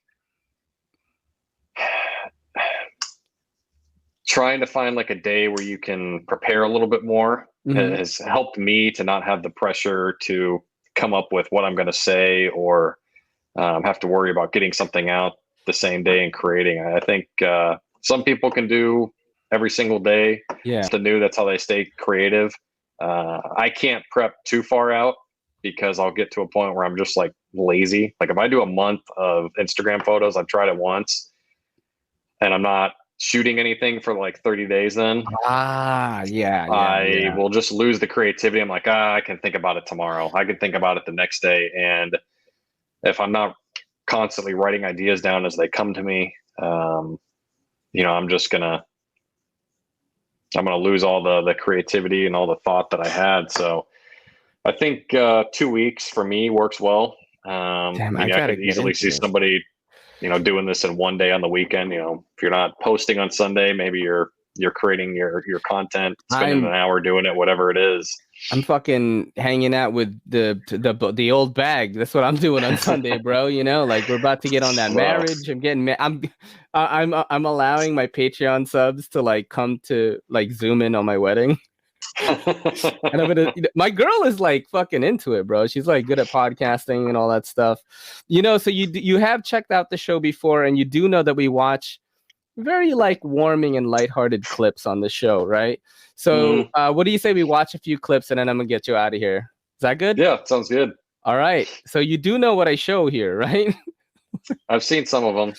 trying to find like a day where you can prepare a little bit more has helped me to not have the pressure to come up with what I'm going to say or have to worry about getting something out the same day and creating. I think some people can do every single day. Yeah. It's the new, that's how they stay creative. I can't prep too far out because I'll get to a point where I'm just like lazy. Like if I do a month of Instagram photos, I've tried it once and I'm not shooting anything for like 30 days then. I will just lose the creativity. I'm like, I can think about it tomorrow. I can think about it the next day. And if I'm not constantly writing ideas down as they come to me, you know, I'm gonna lose all the creativity and all the thought that I had. So I think 2 weeks for me works well. I could easily see somebody, you know, doing this in one day on the weekend. You know, if you're not posting on Sunday, maybe you're creating your content, spending an hour doing it, whatever it is. I'm fucking hanging out with the old bag. That's what I'm doing on Sunday, bro. You know, like we're about to get on that marriage. I'm allowing my Patreon subs to like come to like zoom in on my wedding. And I'm gonna, my girl is like fucking into it, bro. She's like good at podcasting and all that stuff. You know, so you have checked out the show before, and you do know that we watch very like warming and lighthearted clips on the show, right? So what do you say we watch a few clips and then I'm gonna get you out of here? Is that good? Yeah, sounds good. All right. So you do know what I show here, right? I've seen some of them.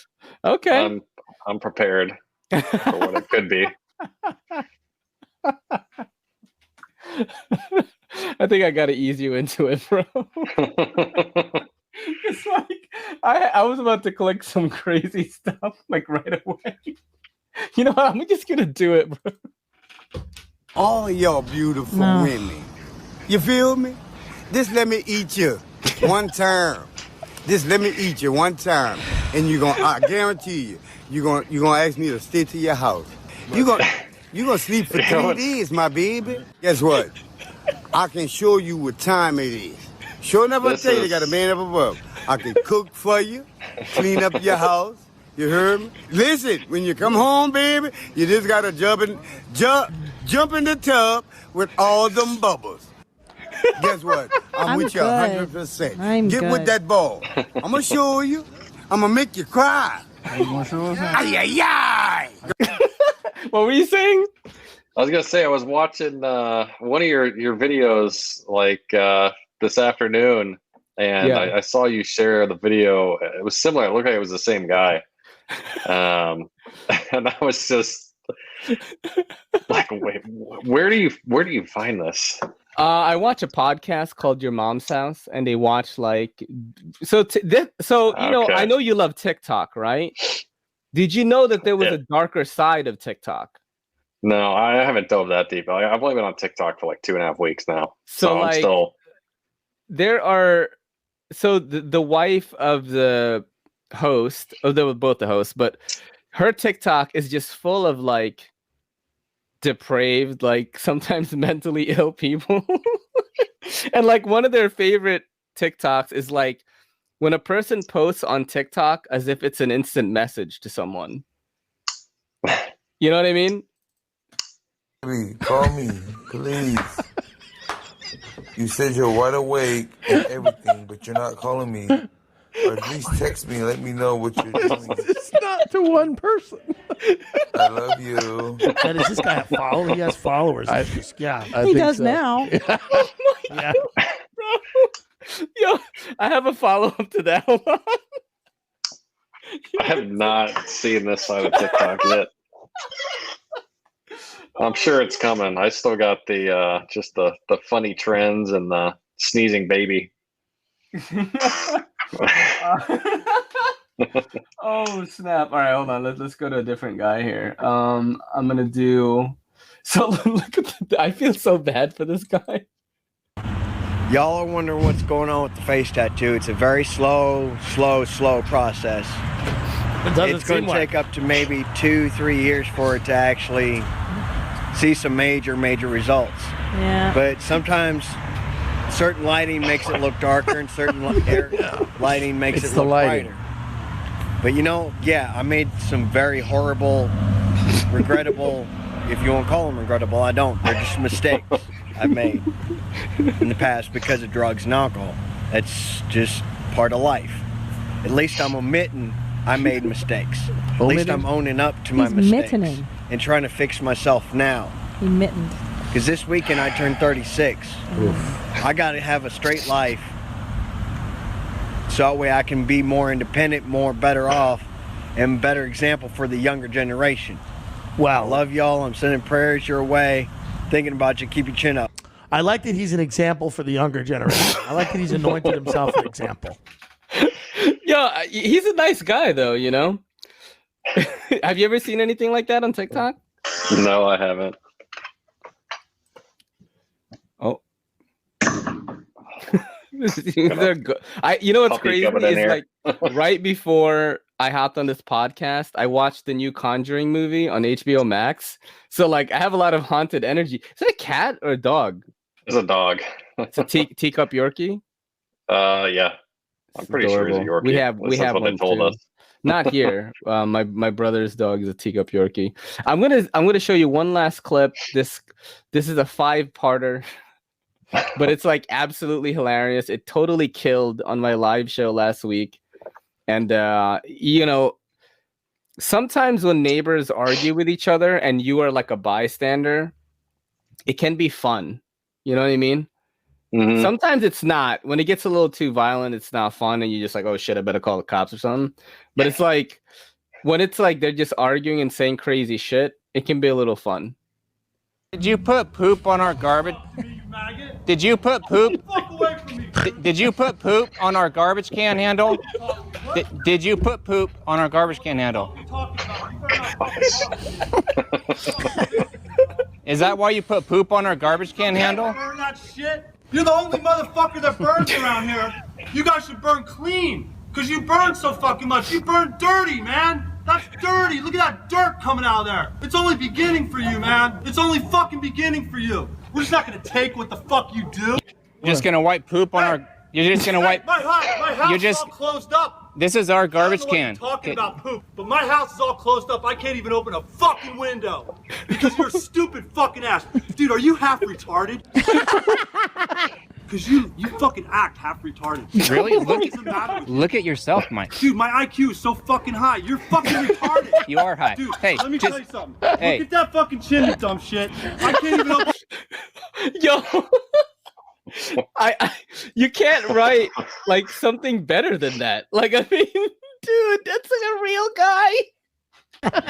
Okay. I'm prepared for what it could be. I think I gotta ease you into it, bro. It's like I was about to click some crazy stuff like right away. You know what? I'm just gonna do it, bro. All y'all beautiful women. You feel me? Just let me eat you one time. Just let me eat you one time. And I guarantee you're gonna ask me to stay to your house. You're gonna sleep for 3 days, my baby. Guess what? I can show you what time it is. Sure enough, I tell you, got a man up above. I can cook for you, clean up your house. You heard me? Listen, when you come home, baby, you just gotta jump in the tub with all them bubbles. Guess what? I'm with you 100%. Get with that ball. I'm gonna show you. I'm gonna make you cry. Ay, ay, ay. What were you saying? I was gonna say I was watching one of your videos like this afternoon, and I saw you share the video. It was similar. It looked like it was the same guy, and I was just like, "Wait, where do you find this?" I watch a podcast called Your Mom's House, and they watch like I know you love TikTok, right? Did you know that there was a darker side of TikTok? No, I haven't dove that deep. I've only been on TikTok for like 2.5 weeks now. So I'm still. There are the wife of the host, they were both the hosts, but her TikTok is just full of like depraved, like sometimes mentally ill people. And like one of their favorite TikToks is like when a person posts on TikTok as if it's an instant message to someone. You know what I mean? Call me, please. You said you're wide awake and everything, but you're not calling me. Or at least text me and let me know what you're doing. It's not to one person. I love you. And does this guy have followers? He has followers. He does now. Yeah. Bro. Yo, I have a follow-up to that one. I have not seen this side of TikTok yet. I'm sure it's coming. I still got the just the funny trends and the sneezing baby. Oh snap! All right, hold on. Let's go to a different guy here. I'm gonna do. So look at I feel so bad for this guy. Y'all are wondering what's going on with the face tattoo. It's a very slow process. It's going to take up to maybe 2-3 years for it to actually see some major results. Yeah. But sometimes certain lighting makes it look darker and certain lighting makes it look brighter. But you know, yeah, I made some very horrible, regrettable, if you want to call them regrettable, I don't. They're just mistakes I've made in the past because of drugs and alcohol. That's just part of life. At least I'm admitting I made mistakes. At least I'm owning up to my mistakes and trying to fix myself now. He mittened. Because this weekend I turned 36. I got to have a straight life so that way I can be more independent, better off, and better example for the younger generation. Wow. I love y'all. I'm sending prayers your way. Thinking about you. Keep your chin up. I like that he's an example for the younger generation. I like that he's anointed himself an example. Yo, he's a nice guy, though, you know? Have you ever seen anything like that on TikTok? No, I haven't. Oh. They're good. You know what's crazy is like right before I hopped on this podcast, I watched the new Conjuring movie on HBO Max. So like I have a lot of haunted energy. Is it a cat or a dog? It's a dog. It's a teacup Yorkie? Yeah. I'm pretty sure it's a Yorkie. We have one told us. Not here. My brother's dog is a teacup Yorkie. I'm gonna show you one last clip. This is a 5-parter. But it's like absolutely hilarious. It totally killed on my live show last week. And, you know, sometimes when neighbors argue with each other and you are like a bystander, it can be fun. You know what I mean? Mm-hmm. Sometimes it's not. When it gets a little too violent, it's not fun. And you're just like, oh, shit, I better call the cops or something. But it's like when it's like they're just arguing and saying crazy shit, it can be a little fun. Did you put poop on our garbage? Did you put poop? Did you put poop on our garbage can handle? Did you put poop on our garbage can handle? Is that why you put poop on our garbage can handle? Burn that shit. You're the only motherfucker that burns around here. You guys should burn clean, because you burn so fucking much. You burn dirty, man. That's dirty. Look at that dirt coming out of there. It's only beginning for you, man. It's only fucking beginning for you. We're just not gonna take what the fuck you do. You're just gonna wipe poop on our. You're just gonna wipe. My house is all closed up. This is our garbage can. You're talking about poop, but my house is all closed up. I can't even open a fucking window because you're a stupid fucking ass. Dude, are you half retarded? Because you fucking act half retarded. Really? Look at yourself, Mike. Dude, my IQ is so fucking high. You're fucking retarded. You are high. Dude, hey, let me tell you something. Look at that fucking chin, you dumb shit. I can't even open. Yo. You can't write like something better than that. Like, I mean, dude, that's like a real guy.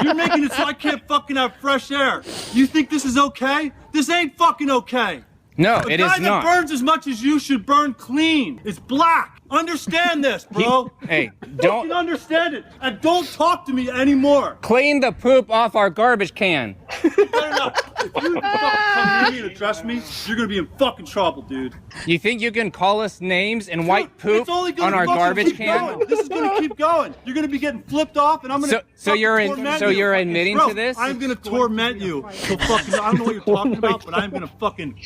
You're making it so I can't fucking have fresh air. You think this is okay? This ain't fucking okay. No, A it guy is that not. burns as much as you should burn clean. It's black. Understand this, bro. Hey, Fucking don't understand it. And don't talk to me anymore. clean the poop off our garbage can. You better not. If you fucking come near me and address me, you're gonna be in fucking trouble, dude. You think you can call us names and wipe Dude, poop it's only gonna on our fucking garbage keep can? going. This is gonna keep going. You're gonna be getting flipped off, and I'm gonna. So you're admitting Bro, to this? I'm gonna torment you. So fucking, I don't know what you're talking about, but I'm gonna fucking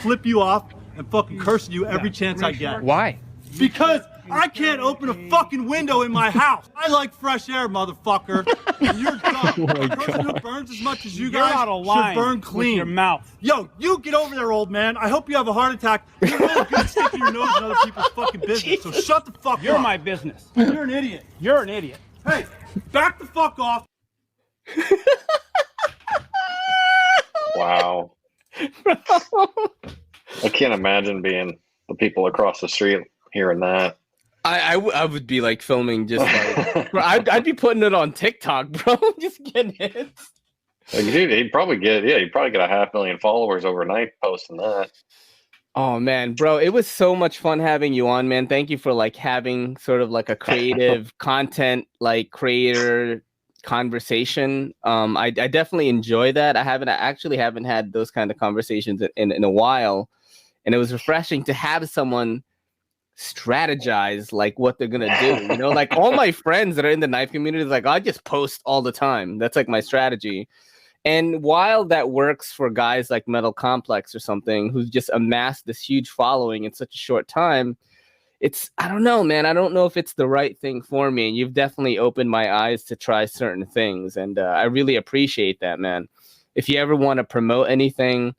flip you off and fucking curse you every chance I get. Why? Because I can't open a fucking window in my house. I like fresh air, motherfucker. And you're dumb. A person who burns as much as you guys should burn clean. Your mouth. Yo, you get over there, old man. I hope you have a heart attack. You're really good at sticking your nose in other people's fucking business. So shut the fuck up. You're my business. You're an idiot. You're an idiot. Hey, back the fuck off. Wow. I can't imagine being the people across the street hearing that. I would be like filming just like bro, I'd be putting it on TikTok, bro. Just getting hits. Like, dude, he'd probably get a 500,000 followers overnight posting that. Oh man, bro, it was so much fun having you on, man. Thank you for like having sort of like a creative content like creator conversation. I definitely enjoy that. I actually haven't had those kind of conversations in a while, and it was refreshing to have someone strategize like what they're gonna do. You know, like all my friends that are in the knife community, like I just post all the time. That's like my strategy. And while that works for guys like Metal Complex or something who's just amassed this huge following in such a short time, I don't know, man. I don't know if it's the right thing for me. And you've definitely opened my eyes to try certain things. And I really appreciate that, man. If you ever want to promote anything,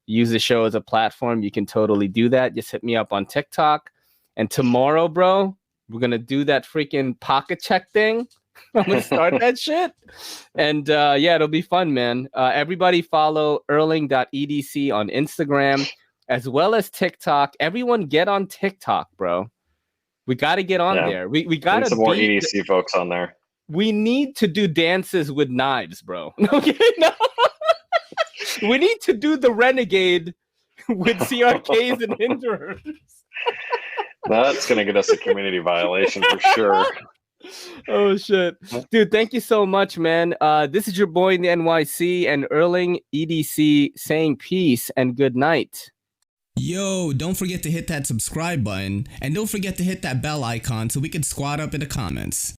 use the show as a platform, you can totally do that. Just hit me up on TikTok. And tomorrow, bro, we're going to do that freaking pocket check thing. I'm going to start that shit. And yeah, it'll be fun, man. Everybody follow Erling.EDC on Instagram as well as TikTok. Everyone get on TikTok, bro. We got to get on there. We got to some more EDC folks on there. We need to do dances with knives, bro. Okay, no. We need to do the renegade with CRKs and hinderers. That's going to get us a community violation for sure. Oh, shit. Dude, thank you so much, man. This is your boy in the NYC and Erling.EDC saying peace and good night. Yo, don't forget to hit that subscribe button and don't forget to hit that bell icon so we can squad up in the comments.